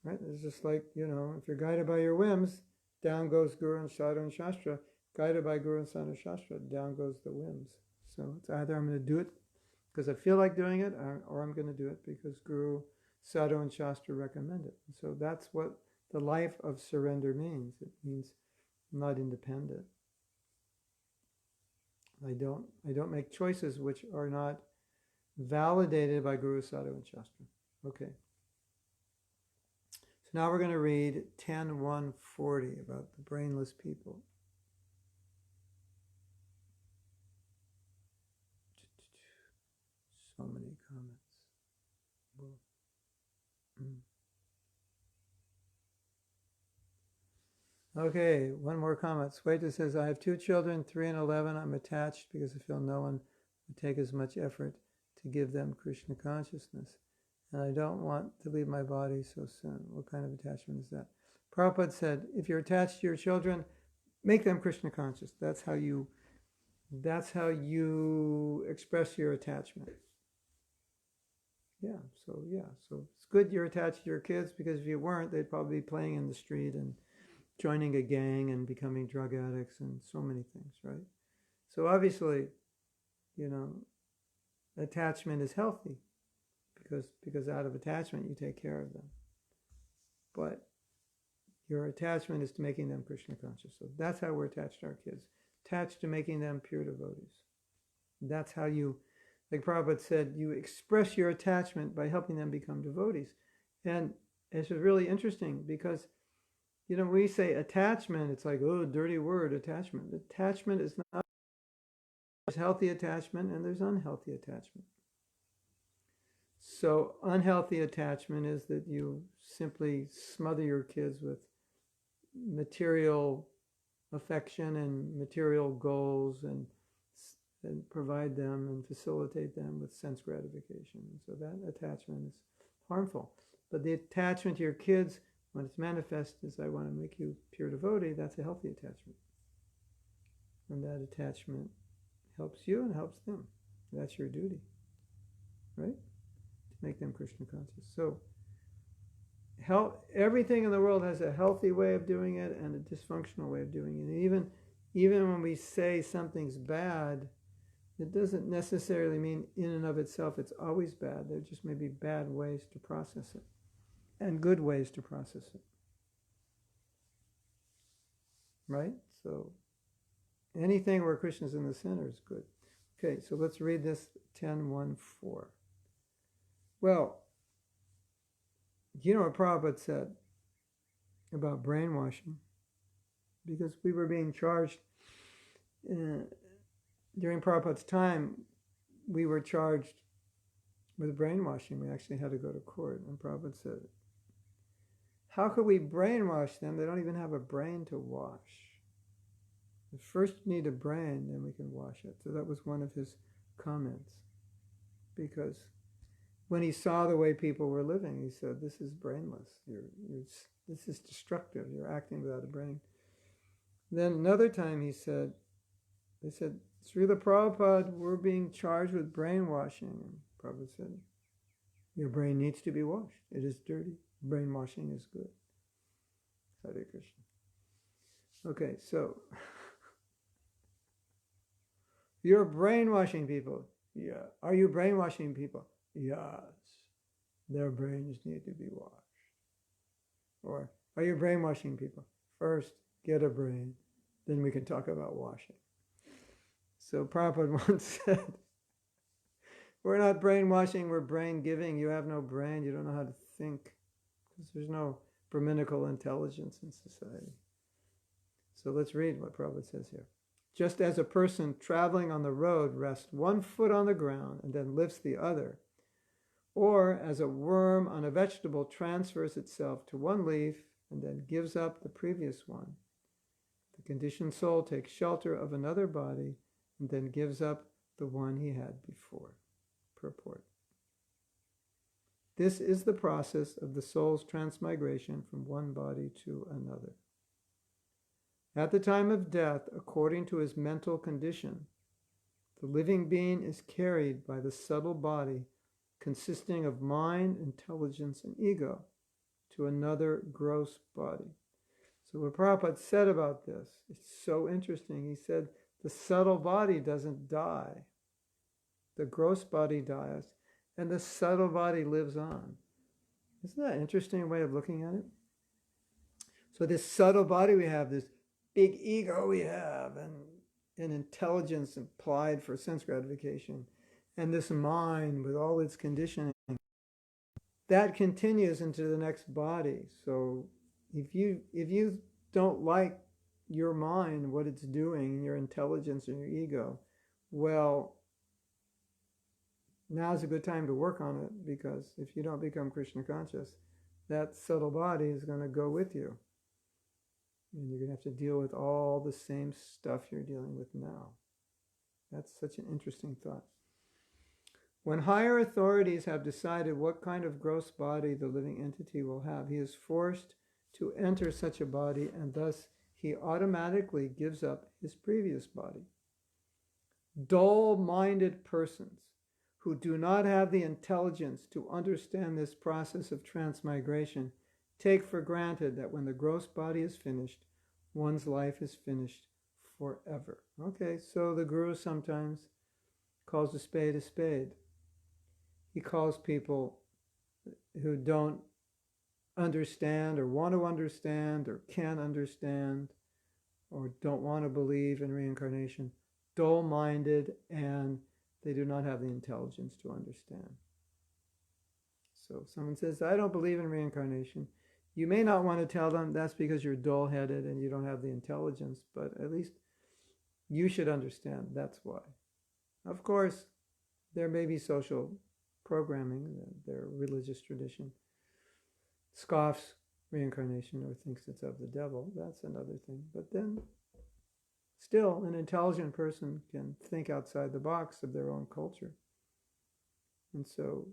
Right? It's just like, you know, if you're guided by your whims, down goes Guru and Sadhu and Shastra. Guided by Guru and Sadhu and Shastra, down goes the whims. So it's either I'm going to do it because I feel like doing it, or I'm going to do it because Guru, Sadhu, and Shastra recommend it. And so that's what the life of surrender means. It means I'm not independent. I don't make choices which are not validated by Guru, Sadhu, and Shastra. Okay. So now we're going to read 10.140 about the brainless people. So many comments. Okay, one more comment. Sweta says, I have 2 children, 3 and 11. I'm attached because I feel no one would take as much effort to give them Krishna consciousness. And I don't want to leave my body so soon. What kind of attachment is that? Prabhupada said, if you're attached to your children, make them Krishna conscious. That's how you express your attachment. So it's good you're attached to your kids, because if you weren't, they'd probably be playing in the street and joining a gang and becoming drug addicts and so many things, right? So obviously, attachment is healthy because out of attachment you take care of them. But your attachment is to making them Krishna conscious. So that's how we're attached to our kids, attached to making them pure devotees. That's how you, like Prabhupada said, you express your attachment by helping them become devotees. And it's really interesting because, when we say attachment, it's like, oh, dirty word, attachment. Attachment is not, there's healthy attachment and there's unhealthy attachment. So unhealthy attachment is that you simply smother your kids with material affection and material goals and provide them and facilitate them with sense gratification. So that attachment is harmful. But the attachment to your kids, when it's manifest as I want to make you pure devotee, that's a healthy attachment. And that attachment helps you and helps them. That's your duty, right? To make them Krishna conscious. So everything in the world has a healthy way of doing it and a dysfunctional way of doing it. And even when we say something's bad, it doesn't necessarily mean in and of itself it's always bad. There just may be bad ways to process it and good ways to process it. Right? So anything where Krishna's in the center is good. Okay, so let's read this 10.1.4. Well, you know what Prabhupada said about brainwashing? Because we were being charged during Prabhupada's time, we were charged with brainwashing. We actually had to go to court. And Prabhupada said, how could we brainwash them? They don't even have a brain to wash. First you need a brain, then we can wash it. So that was one of his comments. Because when he saw the way people were living, he said, this is brainless. This is destructive. You're acting without a brain. Then another time they said, Srila Prabhupada, we're being charged with brainwashing. And Prabhupada said, your brain needs to be washed. It is dirty. Brainwashing is good. Hare Krishna. Okay, so you're brainwashing people. Yeah. Are you brainwashing people? Yes. Their brains need to be washed. Or are you brainwashing people? First, get a brain, then we can talk about washing. So Prabhupada once said, we're not brainwashing, we're brain giving. You have no brain, you don't know how to think, because there's no Brahminical intelligence in society. So let's read what Prabhupada says here. Just as a person traveling on the road rests one foot on the ground and then lifts the other, or as a worm on a vegetable transfers itself to one leaf and then gives up the previous one, the conditioned soul takes shelter of another body and then gives up the one he had before. Purport. This is the process of the soul's transmigration from one body to another. At the time of death, according to his mental condition, the living being is carried by the subtle body consisting of mind, intelligence, and ego to another gross body. So what Prabhupada said about this, it's so interesting. He said the subtle body doesn't die. The gross body dies, and the subtle body lives on. Isn't that an interesting way of looking at it? So this subtle body we have, this big ego we have, and intelligence applied for sense gratification, and this mind with all its conditioning, that continues into the next body. So if you don't like your mind, what it's doing, your intelligence and your ego, well, now's a good time to work on it, because if you don't become Krishna conscious, that subtle body is going to go with you. And you're going to have to deal with all the same stuff you're dealing with now. That's such an interesting thought. When higher authorities have decided what kind of gross body the living entity will have, he is forced to enter such a body, and thus he automatically gives up his previous body. Dull-minded persons who do not have the intelligence to understand this process of transmigration take for granted that when the gross body is finished, one's life is finished forever. Okay, so the Guru sometimes calls a spade a spade. He calls people who don't understand or want to understand or can't understand or don't want to believe in reincarnation dull-minded, and they do not have the intelligence to understand. So if someone says, I don't believe in reincarnation, you may not want to tell them that's because you're dull-headed and you don't have the intelligence, but at least you should understand that's why. Of course, there may be social programming, their religious tradition scoffs reincarnation or thinks it's of the devil. That's another thing. But then still, an intelligent person can think outside the box of their own culture. And so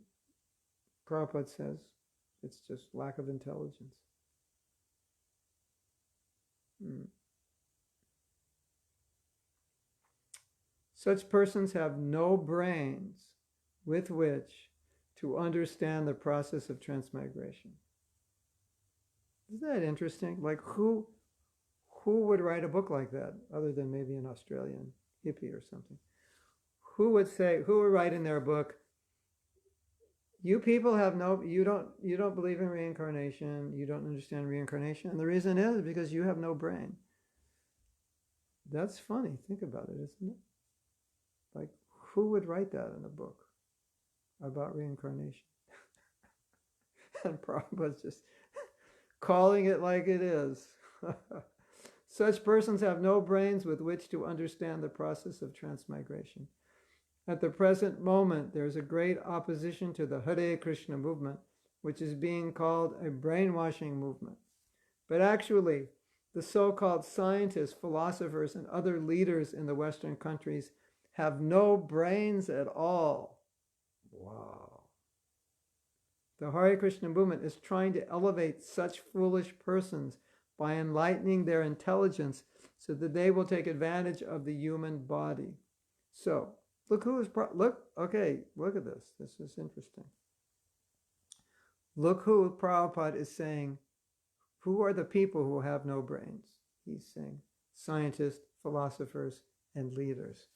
Prabhupada says it's just lack of intelligence. Such persons have no brains with which to understand the process of transmigration. Isn't that interesting? Like who would write a book like that other than maybe an Australian hippie or something? Who would write in their book, you people have you don't believe in reincarnation, you don't understand reincarnation, and the reason is because you have no brain. That's funny. Think about it, isn't it? Like, who would write that in a book about reincarnation? And Prabhupada's just calling it like it is. Such persons have no brains with which to understand the process of transmigration. At the present moment, there is a great opposition to the Hare Krishna movement, which is being called a brainwashing movement. But actually, the so-called scientists, philosophers, and other leaders in the Western countries have no brains at all. Wow. The Hare Krishna movement is trying to elevate such foolish persons by enlightening their intelligence so that they will take advantage of the human body. So, look at this. This is interesting. Look who Prabhupada is saying, who are the people who have no brains? He's saying scientists, philosophers, and leaders.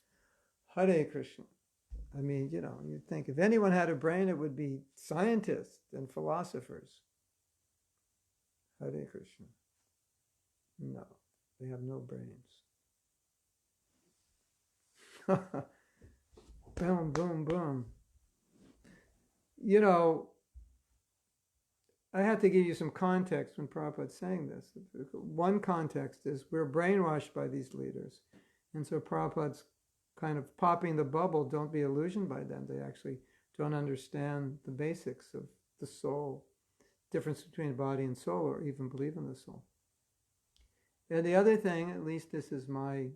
Hare Krishna. I mean, you'd think if anyone had a brain, it would be scientists and philosophers. Hare Krishna. No, they have no brains. Boom, boom, boom. I have to give you some context when Prabhupada's saying this. One context is we're brainwashed by these leaders. And so Prabhupada's kind of popping the bubble, don't be illusioned by them. They actually don't understand the basics of the soul, difference between body and soul, or even believe in the soul. And the other thing, at least this is my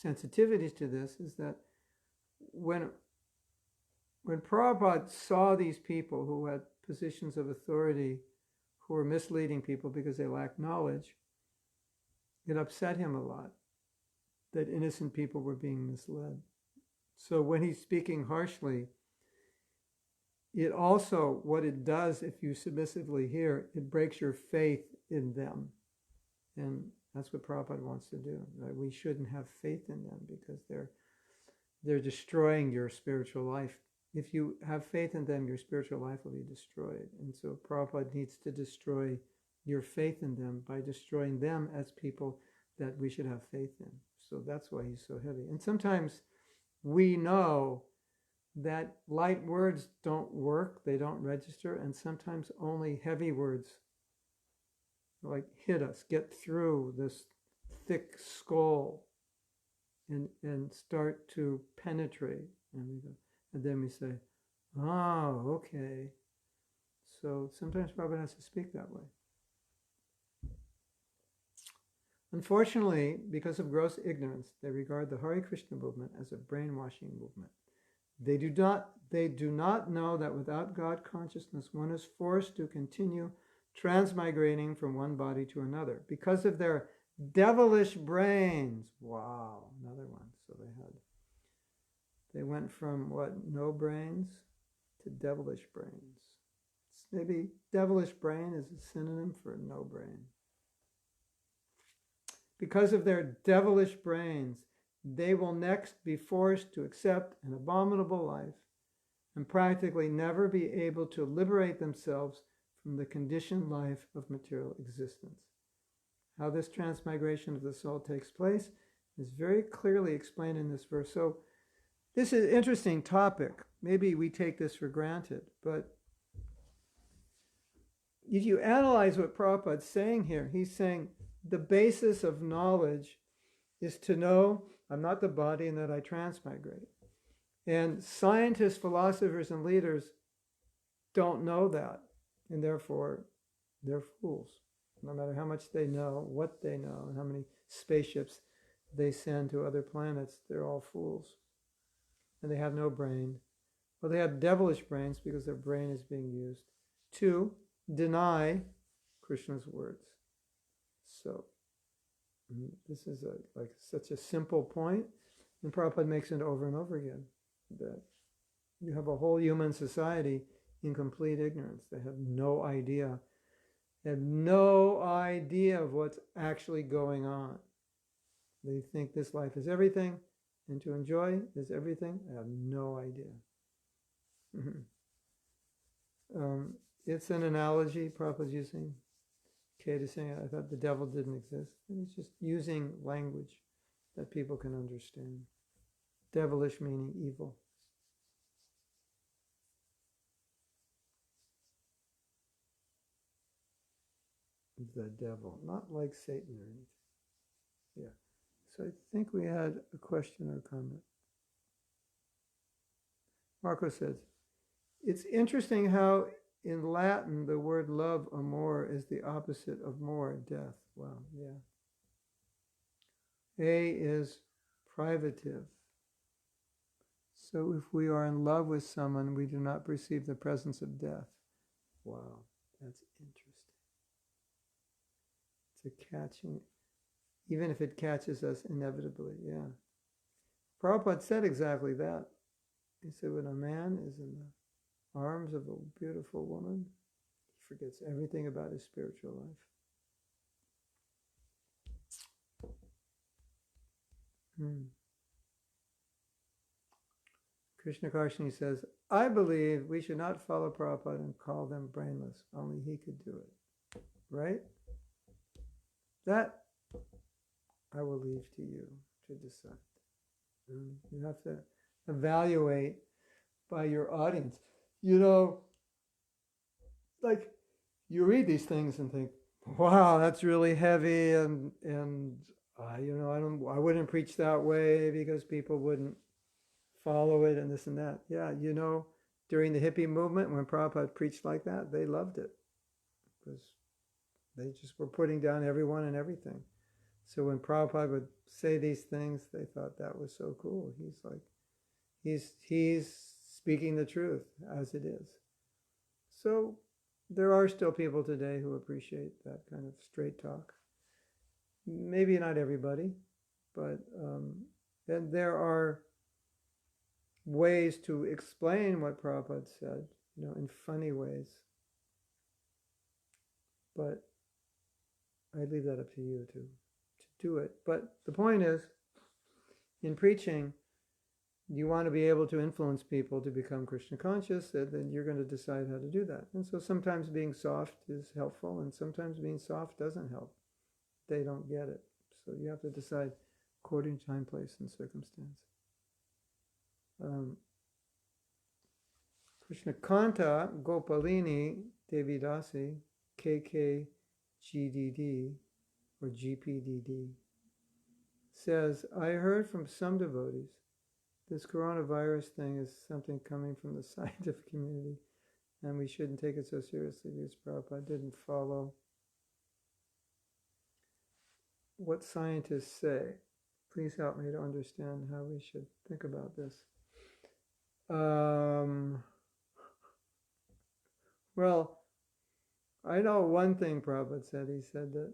sensitivities to this, is that when Prabhupada saw these people who had positions of authority who were misleading people because they lacked knowledge, it upset him a lot that innocent people were being misled. So when he's speaking harshly, it also, what it does, if you submissively hear, it breaks your faith in them. And that's what Prabhupada wants to do. Right? We shouldn't have faith in them because they're destroying your spiritual life. If you have faith in them, your spiritual life will be destroyed. And so Prabhupada needs to destroy your faith in them by destroying them as people that we should have faith in. So that's why he's so heavy. And sometimes we know that light words don't work, they don't register, and sometimes only heavy words like hit us, get through this thick skull and start to penetrate. And then we say, oh, okay. So sometimes Prabhupada has to speak that way. Unfortunately, because of gross ignorance, they regard the Hare Krishna movement as a brainwashing movement. They do not know that without God consciousness, one is forced to continue transmigrating from one body to another because of their devilish brains. Wow, another one. So they went from what, no brains to devilish brains. Maybe devilish brain is a synonym for no brain. Because of their devilish brains, they will next be forced to accept an abominable life and practically never be able to liberate themselves from the conditioned life of material existence. How this transmigration of the soul takes place is very clearly explained in this verse. So this is an interesting topic. Maybe we take this for granted, but if you analyze what Prabhupada's saying here, he's saying the basis of knowledge is to know I'm not the body and that I transmigrate. And scientists, philosophers, and leaders don't know that, and therefore they're fools. No matter how much they know, what they know, and how many spaceships they send to other planets, they're all fools. And they have no brain. Well, they have devilish brains because their brain is being used to deny Krishna's words. So this is like such a simple point, and Prabhupada makes it over and over again, that you have a whole human society in complete ignorance. They have no idea. They have no idea of what's actually going on. They think this life is everything, and to enjoy is everything. I have no idea. It's an analogy Prabhupada's using. Kate is saying, I thought the devil didn't exist. And he's just using language that people can understand. Devilish meaning evil. The devil, not like Satan or anything. Yeah. So I think we had a question or comment. Marco says, it's interesting how in Latin the word love, amor, is the opposite of more, death. Wow, yeah. A is privative. So if we are in love with someone, we do not perceive the presence of death. Wow, that's interesting. It's a catching, even if it catches us inevitably, yeah. Prabhupada said exactly that. He said when a man is in the arms of a beautiful woman, he forgets everything about his spiritual life. Krishna Karshini says, I believe we should not follow Prabhupada and call them brainless. Only he could do it. Right? That I will leave to you to decide. You have to evaluate by your audience. You know, like you read these things and think, wow, that's really heavy, and you know, I wouldn't preach that way because people wouldn't follow it and this and that. Yeah, you know, during the hippie movement, when Prabhupada preached like that, they loved it because they just were putting down everyone and everything. So when Prabhupada would say these things, they thought that was so cool. He's like, he's speaking the truth as it is. So there are still people today who appreciate that kind of straight talk. Maybe not everybody, but and there are ways to explain what Prabhupada said, you know, in funny ways. But I leave that up to you to do it. But the point is, in preaching, you want to be able to influence people to become Krishna conscious, and then you're going to decide how to do that. And so sometimes being soft is helpful, and sometimes being soft doesn't help. They don't get it. So you have to decide according to time, place, and circumstance. Krishna Kanta Gopalini Devidasi KKGDD or GPDD says, I heard from some devotees this coronavirus thing is something coming from the scientific community, and we shouldn't take it so seriously because Prabhupada didn't follow what scientists say. Please help me to understand how we should think about this. Well, I know one thing Prabhupada said. He said that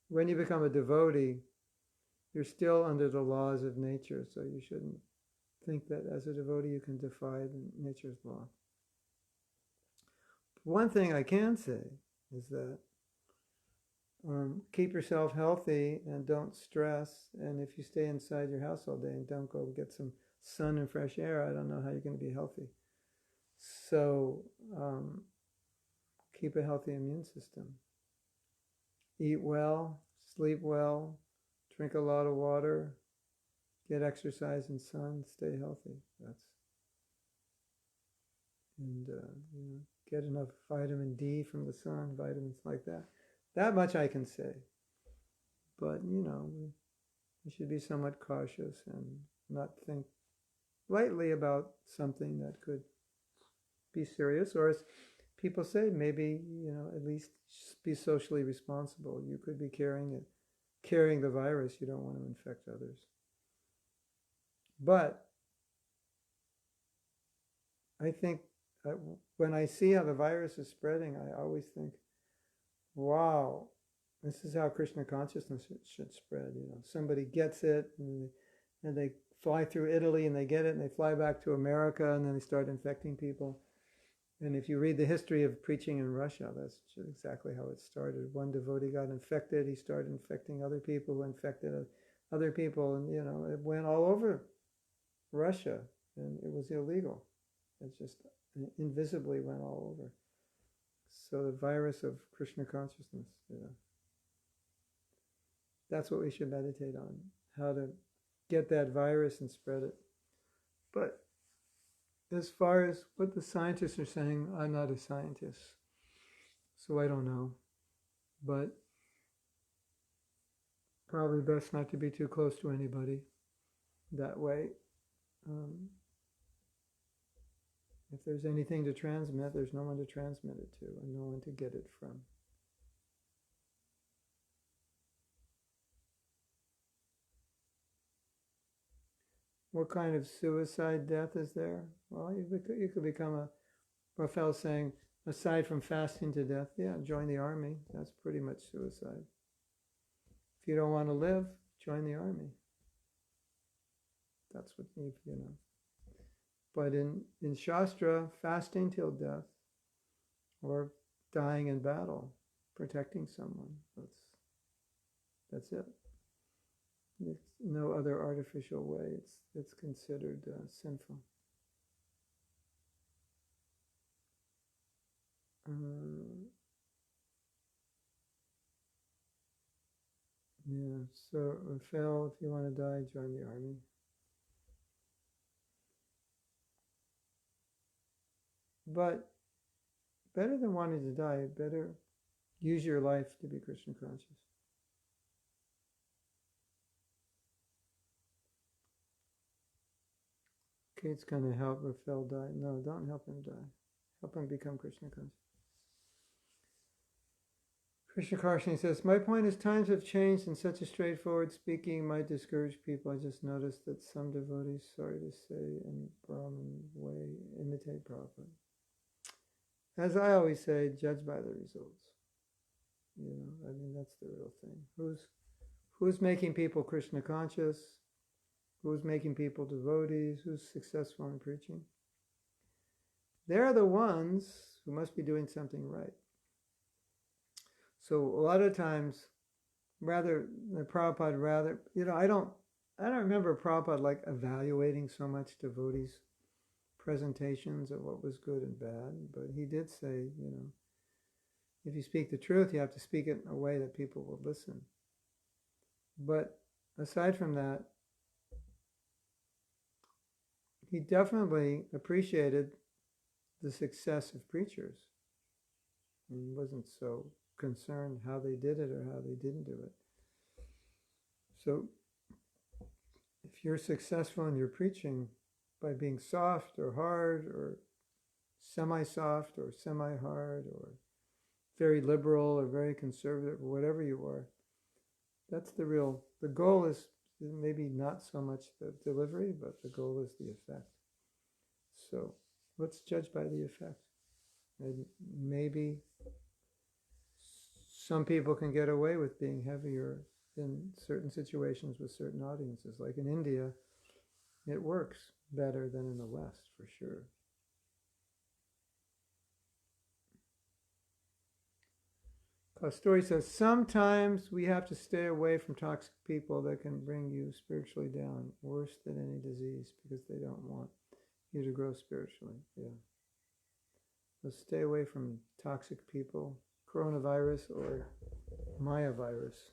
when you become a devotee, you're still under the laws of nature, so you shouldn't think that as a devotee you can defy nature's law. One thing I can say is that keep yourself healthy and don't stress, and if you stay inside your house all day and don't go get some sun and fresh air, I don't know how you're going to be healthy. So keep a healthy immune system. Eat well, sleep well, drink a lot of water, get exercise and sun, stay healthy. Get enough vitamin D from the sun, vitamins like that. That much I can say. But, we should be somewhat cautious and not think lightly about something that could be serious, or as people say, maybe, at least be socially responsible. You could be carrying the virus. You don't want to infect others. But I think when I see how the virus is spreading, I always think, wow, this is how Krishna consciousness should spread. Somebody gets it and they fly through Italy and they get it and they fly back to America and then they start infecting people. And if you read the history of preaching in Russia, that's exactly how it started. One devotee got infected, he started infecting other people who infected other people, and it went all over Russia, and it was illegal. It just invisibly went all over. So the virus of Krishna consciousness, that's what we should meditate on, how to get that virus and spread it. But as far as what the scientists are saying, I'm not a scientist, so I don't know. But probably best not to be too close to anybody. That way, if there's anything to transmit, there's no one to transmit it to and no one to get it from. What kind of suicide death is there? Well, you could become Raphael saying, aside from fasting to death, join the army. That's pretty much suicide. If you don't want to live, join the army. That's what But in Shastra, fasting till death or dying in battle, protecting someone, that's it. There's no other artificial way. It's considered sinful. So Raphael, if you want to die, join the army. But better than wanting to die, better use your life to be Krishna conscious. Okay, it's going to help Raphael die. No, don't help him die. Help him become Krishna conscious. Krishna Karshani says, my point is times have changed and such a straightforward speaking might discourage people. I just noticed that some devotees, sorry to say, in Brahmin way, imitate Prabhupada. As I always say, judge by the results. That's the real thing. Who's making people Krishna conscious? Who's making people devotees? Who's successful in preaching? They're the ones who must be doing something right. So a lot of times, I don't remember Prabhupada evaluating so much devotees' presentations of what was good and bad, but he did say, if you speak the truth, you have to speak it in a way that people will listen. But aside from that, he definitely appreciated the success of preachers. He wasn't so concerned how they did it or how they didn't do it. So if you're successful in your preaching, by being soft or hard or semi-soft or semi-hard or very liberal or very conservative or whatever you are. That's the goal is maybe not so much the delivery, but the goal is the effect. So let's judge by the effect. And maybe some people can get away with being heavier in certain situations with certain audiences. Like in India, it works better than in the West, for sure. Story says, sometimes we have to stay away from toxic people that can bring you spiritually down, worse than any disease, because they don't want you to grow spiritually. Yeah. So stay away from toxic people, coronavirus or Maya virus.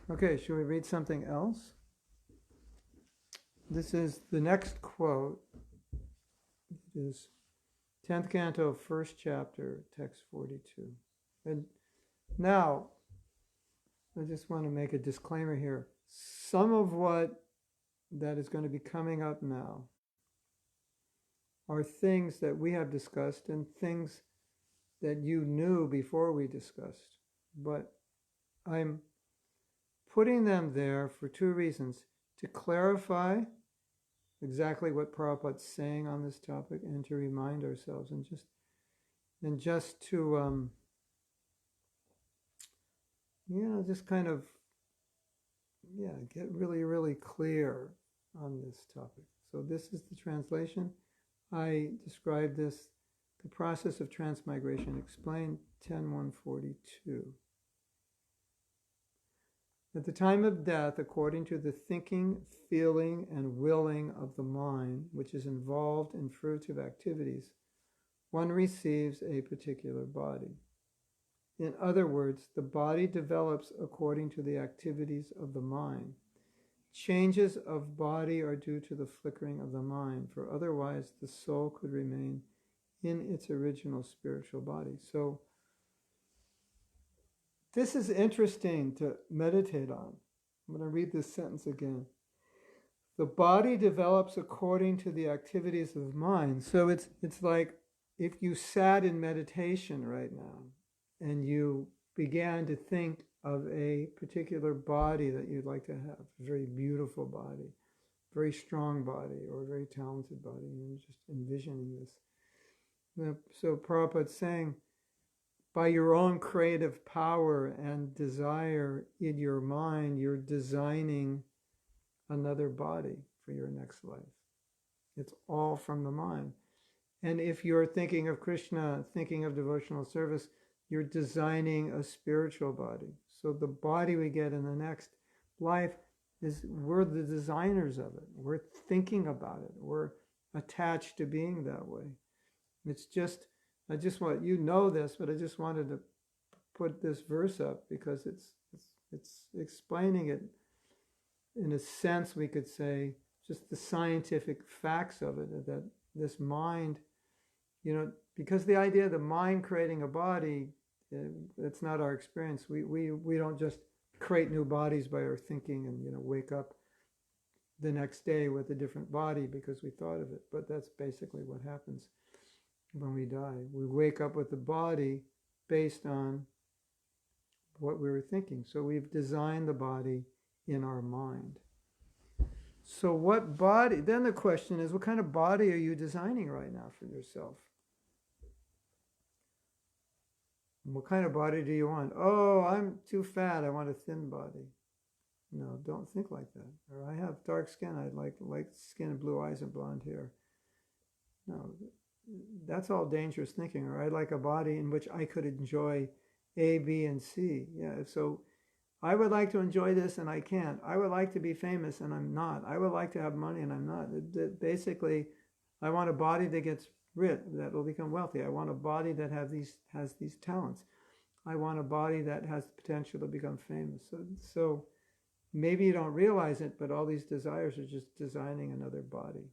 Okay, should we read something else? This is the next quote. It is 10th canto, 1st chapter, text 42. And now, I just want to make a disclaimer here. Some of what that is going to be coming up now are things that we have discussed and things that you knew before we discussed. But I'm putting them there for two reasons: to clarify exactly what Prabhupada's saying on this topic and to remind ourselves, and just to just kind of get really, really clear on this topic. So this is the translation. I described this, the process of transmigration, explained 10.142. At the time of death, according to the thinking, feeling, and willing of the mind, which is involved in fruitive activities, one receives a particular body. In other words, the body develops according to the activities of the mind. Changes of body are due to the flickering of the mind, for otherwise the soul could remain in its original spiritual body. So this is interesting to meditate on. I'm going to read this sentence again. The body develops according to the activities of mind. So it's like if you sat in meditation right now and you began to think of a particular body that you'd like to have, a very beautiful body, very strong body, or a very talented body, and just envisioning this. So Prabhupada's saying, by your own creative power and desire in your mind, you're designing another body for your next life. It's all from the mind. And if you're thinking of Krishna, thinking of devotional service, you're designing a spiritual body. So the body we get in the next life we're the designers of it. We're thinking about it. We're attached to being that way. It's just, I just want, you know this, but I just wanted to put this verse up because it's explaining it in a sense, we could say, just the scientific facts of it, that this mind, because the idea of the mind creating a body, that's not our experience. We don't just create new bodies by our thinking and wake up the next day with a different body because we thought of it. But that's basically what happens when we die. We wake up with the body based on what we were thinking. So we've designed the body in our mind. So what body, then the question is, what kind of body are you designing right now for yourself? What kind of body do you want? Oh, I'm too fat, I want a thin body. No, don't think like that. Or I have dark skin, I'd like light skin and blue eyes and blonde hair. No, that's all dangerous thinking. Or I'd like a body in which I could enjoy A, B, and C. Yeah, so I would like to enjoy this and I can't. I would like to be famous and I'm not. I would like to have money and I'm not. Basically, I want a body that gets rich, that will become wealthy. I want a body that has these talents. I want a body that has the potential to become famous. So maybe you don't realize it, but all these desires are just designing another body.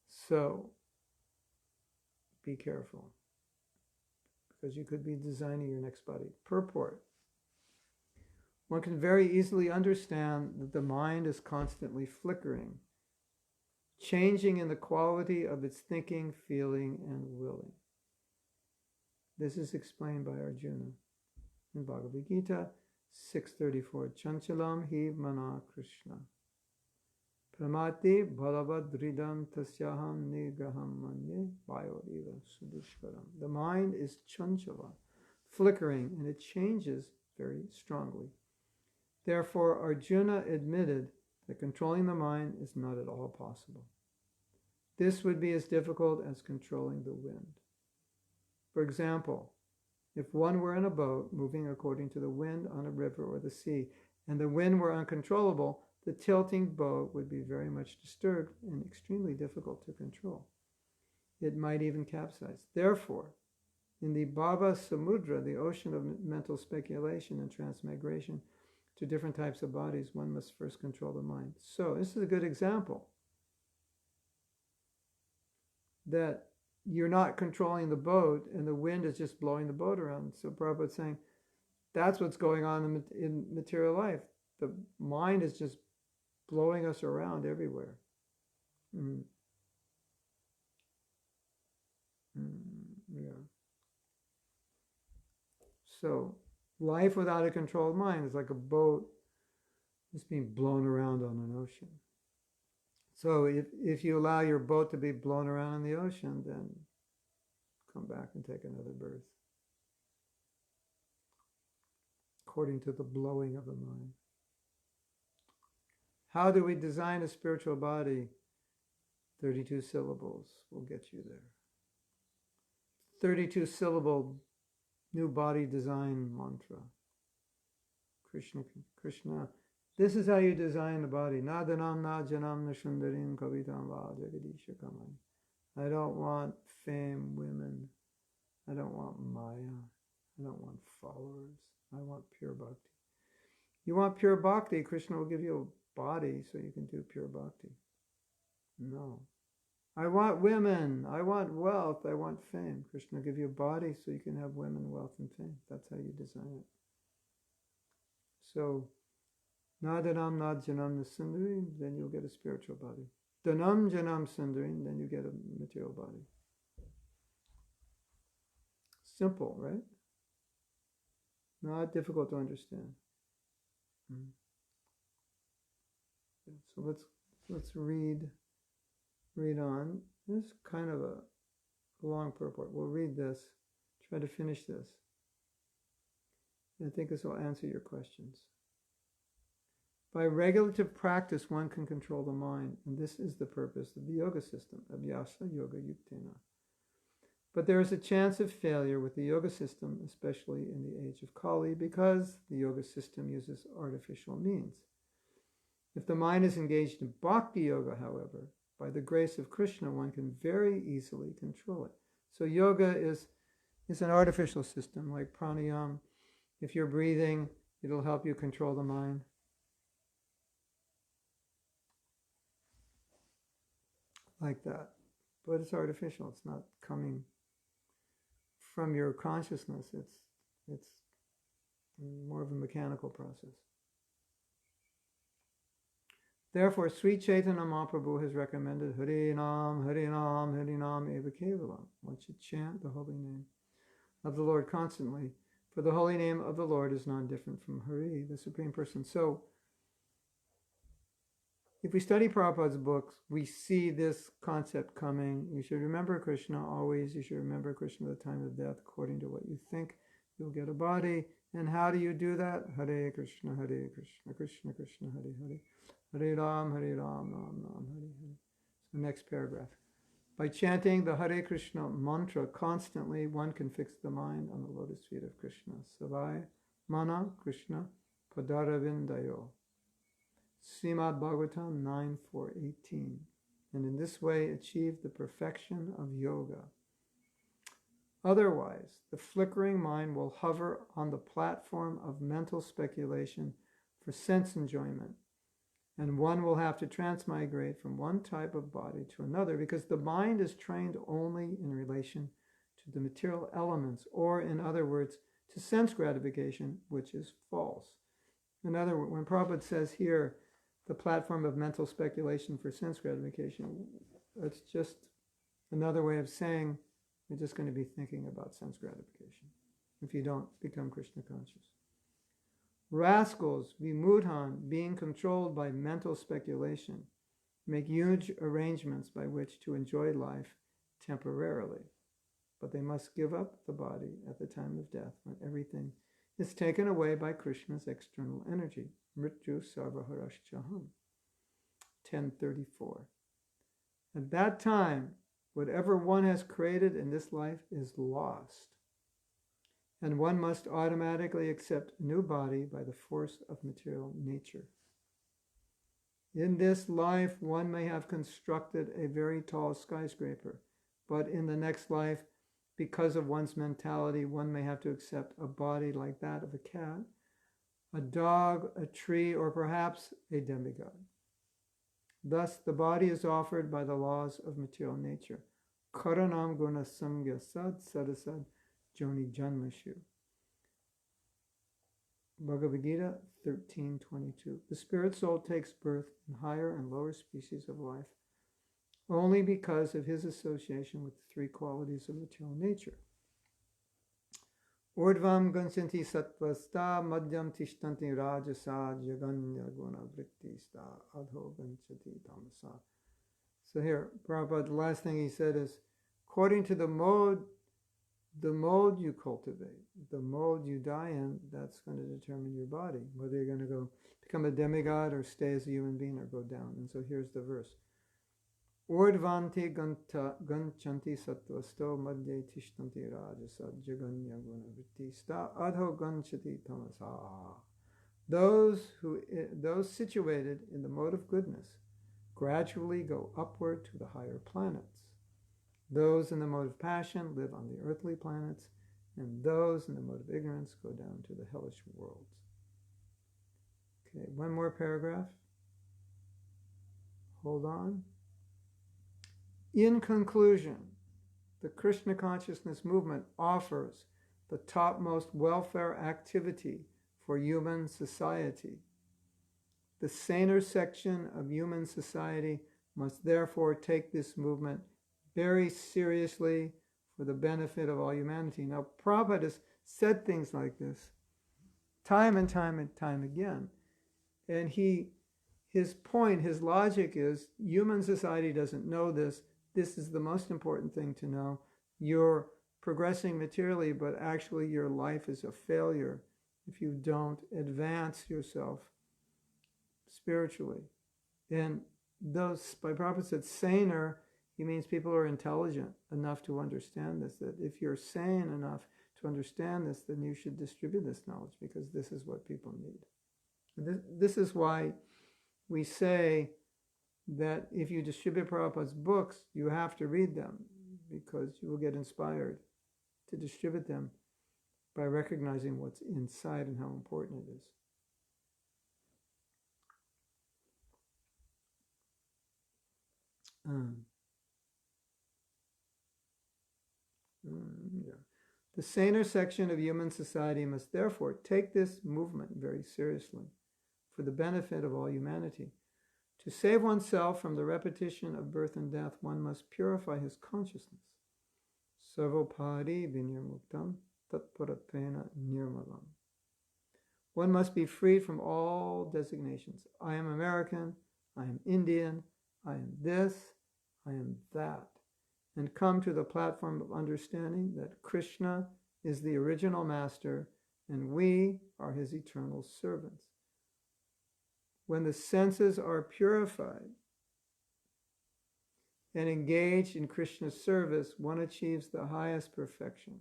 So be careful, because you could be designing your next body. Purport. One can very easily understand that the mind is constantly flickering. changing in the quality of its thinking, feeling, and willing. This is explained by Arjuna in Bhagavad Gita 6:34. Chanchalam hi mana Krishna. Pramati bhalavadridam tasyaham nigraham manye vayoriva sudushkaram. The mind is chanchala, flickering, and it changes very strongly. Therefore, Arjuna admitted that controlling the mind is not at all possible. This would be as difficult as controlling the wind. For example, if one were in a boat moving according to the wind on a river or the sea, and the wind were uncontrollable, the tilting boat would be very much disturbed and extremely difficult to control. It might even capsize. Therefore, in the Bhava Samudra, the ocean of mental speculation and transmigration to different types of bodies, one must first control the mind. So this is a good example that you're not controlling the boat and the wind is just blowing the boat around. So Prabhupada's saying that's what's going on in material life. The mind is just blowing us around everywhere. Yeah. So life without a controlled mind is like a boat just being blown around on an ocean. So if you allow your boat to be blown around in the ocean, then come back and take another birth, according to the blowing of the mind. How do we design a spiritual body? 32 syllables will get you there. 32 syllable new body design mantra. Krishna. This is how you design the body. Nadanam najanam nashandarim kavitam va jagadisha kamai. I don't want fame, women. I don't want maya. I don't want followers. I want pure bhakti. You want pure bhakti, Krishna will give you a body so you can do pure bhakti. No. I want women. I want wealth. I want fame. Krishna will give you a body so you can have women, wealth, and fame. That's how you design it. So, Nadanam Nadjanam Sundari, then you'll get a spiritual body. Danam Janam Sundari, then you get a material body. Simple, right? Not difficult to understand. So let's read on. This is kind of a long purport. We'll read this, try to finish this. And I think this will answer your questions. By regulative practice, one can control the mind, and this is the purpose of the yoga system, Abhyasa Yoga Yuktena. But there is a chance of failure with the yoga system, especially in the age of Kali, because the yoga system uses artificial means. If the mind is engaged in bhakti yoga, however, by the grace of Krishna, one can very easily control it. So yoga is an artificial system, like pranayama. If you're breathing, it'll help you control the mind. Like that. But it's artificial. It's not coming from your consciousness. It's more of a mechanical process. Therefore, Sri Chaitanya Mahaprabhu has recommended Hare Nam, Hare Nam, Hare Nam Eva Kevalam. One should chant the holy name of the Lord constantly, for the holy name of the Lord is non-different from Hari, the Supreme Person. So, if we study Prabhupada's books, we see this concept coming. You should remember Krishna always. You should remember Krishna at the time of death. According to what you think, you'll get a body. And how do you do that? Hare Krishna, Krishna Krishna, Hare Hare. Hare Ram, Ram Ram, Hare Hare. So next paragraph. By chanting the Hare Krishna mantra constantly, one can fix the mind on the lotus feet of Krishna. Savai Mana Krishna Padaravindayo. Srimad Bhagavatam 9:4-18, and in this way achieve the perfection of yoga. Otherwise, the flickering mind will hover on the platform of mental speculation for sense enjoyment, and one will have to transmigrate from one type of body to another because the mind is trained only in relation to the material elements, or in other words, to sense gratification, which is false. In other words, when Prabhupada says here, the platform of mental speculation for sense gratification. It's just another way of saying you're just going to be thinking about sense gratification if you don't become Krishna conscious. Rascals, vimudhan, being controlled by mental speculation, make huge arrangements by which to enjoy life temporarily. But they must give up the body at the time of death when everything is taken away by Krishna's external energy. Mrityu sarvaharashchaham. 1034. At that time, whatever one has created in this life is lost, and one must automatically accept a new body by the force of material nature. In this life, one may have constructed a very tall skyscraper, but in the next life, because of one's mentality, one may have to accept a body like that of a cat, a dog, a tree, or perhaps a demigod. Thus, the body is offered by the laws of material nature. Karanam guna samgya sad sadasad joni janmashu. Bhagavad Gita 13:22. The spirit soul takes birth in higher and lower species of life only because of his association with the three qualities of material nature. Urdvam ganchanti sattvasta madhyam tishtanti rajasa jaganya guna vrittista adho ganchati tamasa. So here, Prabhupada, the last thing he said is, according to the mode you cultivate, the mode you die in, that's going to determine your body, whether you're going to go become a demigod or stay as a human being or go down. And so here's the verse. Urdvanti ganchanti sattvasto madhye tishtanti rajasa jaganya guna vrittista adho ganchati tamasa. Those situated in the mode of goodness gradually go upward to the higher planets. Those in the mode of passion live on the earthly planets, and those in the mode of ignorance go down to the hellish worlds. Okay, one more paragraph. Hold on. In conclusion, the Krishna consciousness movement offers the topmost welfare activity for human society. The saner section of human society must therefore take this movement very seriously for the benefit of all humanity. Now, Prabhupada has said things like this time and time again. And his point, his logic is human society doesn't know this. This is the most important thing to know. You're progressing materially, but actually your life is a failure if you don't advance yourself spiritually. And those, by Prabhupada said, saner, he means people are intelligent enough to understand this, that if you're sane enough to understand this, then you should distribute this knowledge, because this is what people need. This is why we say that if you distribute Prabhupada's books, you have to read them, because you will get inspired to distribute them by recognizing what's inside and how important it is. The saner section of human society must therefore take this movement very seriously for the benefit of all humanity. To save oneself from the repetition of birth and death, one must purify his consciousness. Sarvopari vinirmuktam tatparapena nirmalam. One must be freed from all designations. I am American, I am Indian, I am this, I am that, and come to the platform of understanding that Krishna is the original master and we are his eternal servants. When the senses are purified and engaged in Krishna's service, one achieves the highest perfection.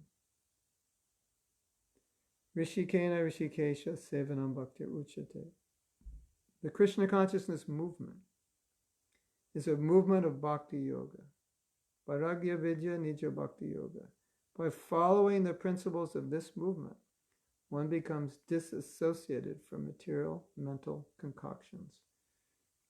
Rishikena Rishikesha Sevanam Bhakti Uchate. The Krishna consciousness movement is a movement of bhakti yoga. Vairagya Vidya Nija Bhakti Yoga. By following the principles of this movement, one becomes disassociated from material mental concoctions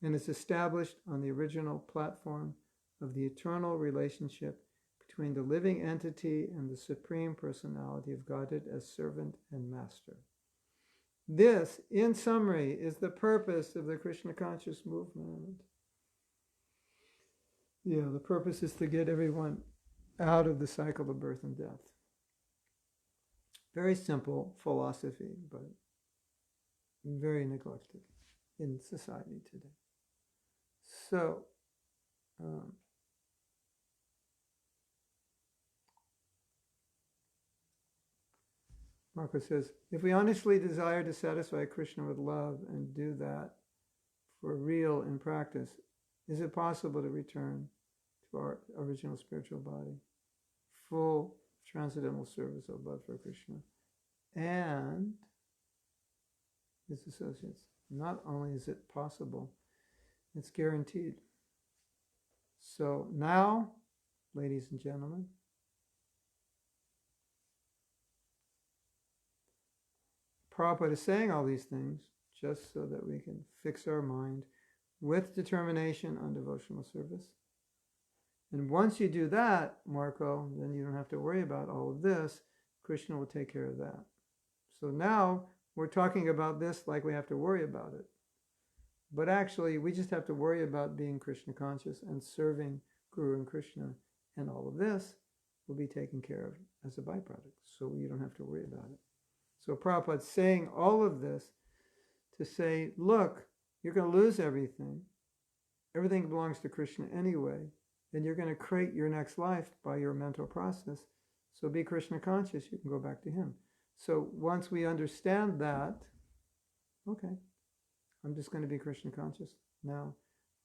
and is established on the original platform of the eternal relationship between the living entity and the Supreme Personality of Godhead as servant and master. This, in summary, is the purpose of the Krishna conscious movement. Yeah, the purpose is to get everyone out of the cycle of birth and death. Very simple philosophy, but very neglected in society today. So, Marco says, if we honestly desire to satisfy Krishna with love and do that for real in practice, is it possible to return to our original spiritual body? Full transcendental service of love for Krishna and his associates. Not only is it possible, it's guaranteed. So now, ladies and gentlemen, Prabhupada is saying all these things just so that we can fix our mind with determination on devotional service. And once you do that, Marco, then you don't have to worry about all of this. Krishna will take care of that. So now we're talking about this like we have to worry about it. But actually, we just have to worry about being Krishna conscious and serving Guru and Krishna. And all of this will be taken care of as a byproduct. So you don't have to worry about it. So Prabhupada's saying all of this to say, look, you're going to lose everything. Everything belongs to Krishna anyway. Then you're going to create your next life by your mental process. So be Krishna conscious, you can go back to him. So once we understand that, okay, I'm just going to be Krishna conscious. Now,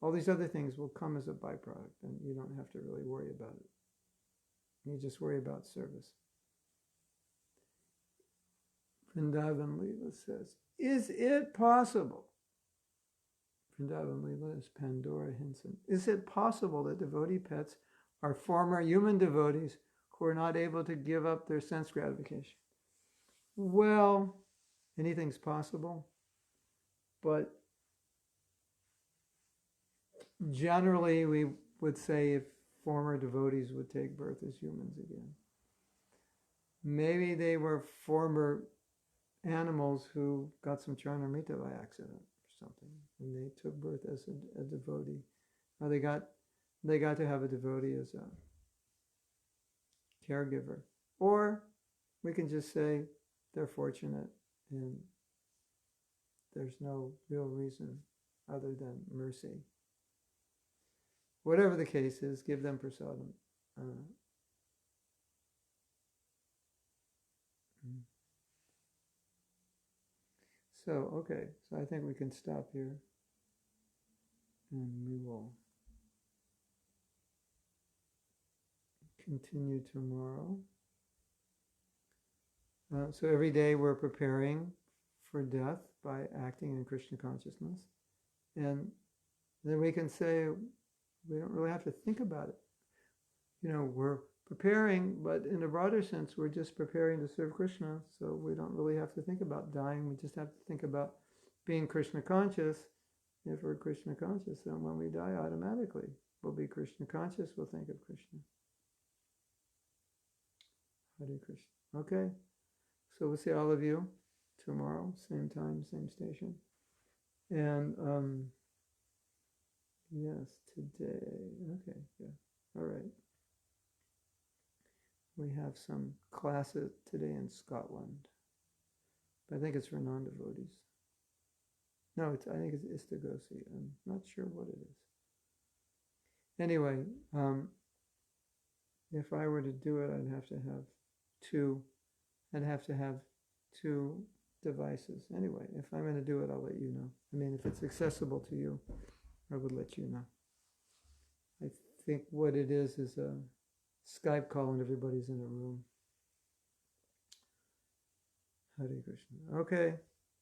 all these other things will come as a byproduct, and you don't have to really worry about it. You just worry about service. Vrindavan Leela says, is it possible? Vrindavan Leela is Pandora Hinson. Is it possible that devotee pets are former human devotees who are not able to give up their sense gratification? Well, anything's possible, but generally we would say if former devotees would take birth as humans again. Maybe they were former animals who got some charnamrita by accident or something, and they took birth as a devotee. Or they got to have a devotee as a caregiver. Or we can just say they're fortunate and there's no real reason other than mercy. Whatever the case is, give them prasadam. So, okay, so I think we can stop here and we will continue tomorrow. So every day we're preparing for death by acting in Krishna consciousness. And then we can say, we don't really have to think about it. We're preparing, but in a broader sense, we're just preparing to serve Krishna. So we don't really have to think about dying. We just have to think about being Krishna conscious. If we're Krishna conscious, then when we die, automatically we'll be Krishna conscious. We'll think of Krishna. Hare Krishna. Okay. So we'll see all of you tomorrow, same time, same station. And yes, today. Okay, yeah. All right. We have some classes today in Scotland. But I think it's for non-devotees. No, I think it's Istagosi. I'm not sure what it is. Anyway, if I were to do it, I'd have to have two devices. Anyway, if I'm going to do it, I'll let you know. I mean, if it's accessible to you, I would let you know. I think what it is a Skype call and everybody's in a room. Hare Krishna. Okay.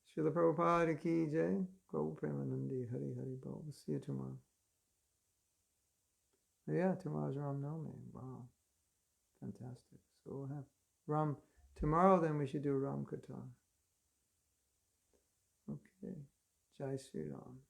Srila Prabhupada ki jai. Go Premanandi. Hari Hari Bol. We'll see you tomorrow. Oh, yeah, tomorrow's Ram Navami. Wow. Fantastic. So we'll have Ram. Tomorrow then we should do Ram Katha. Okay. Jai Sri Ram.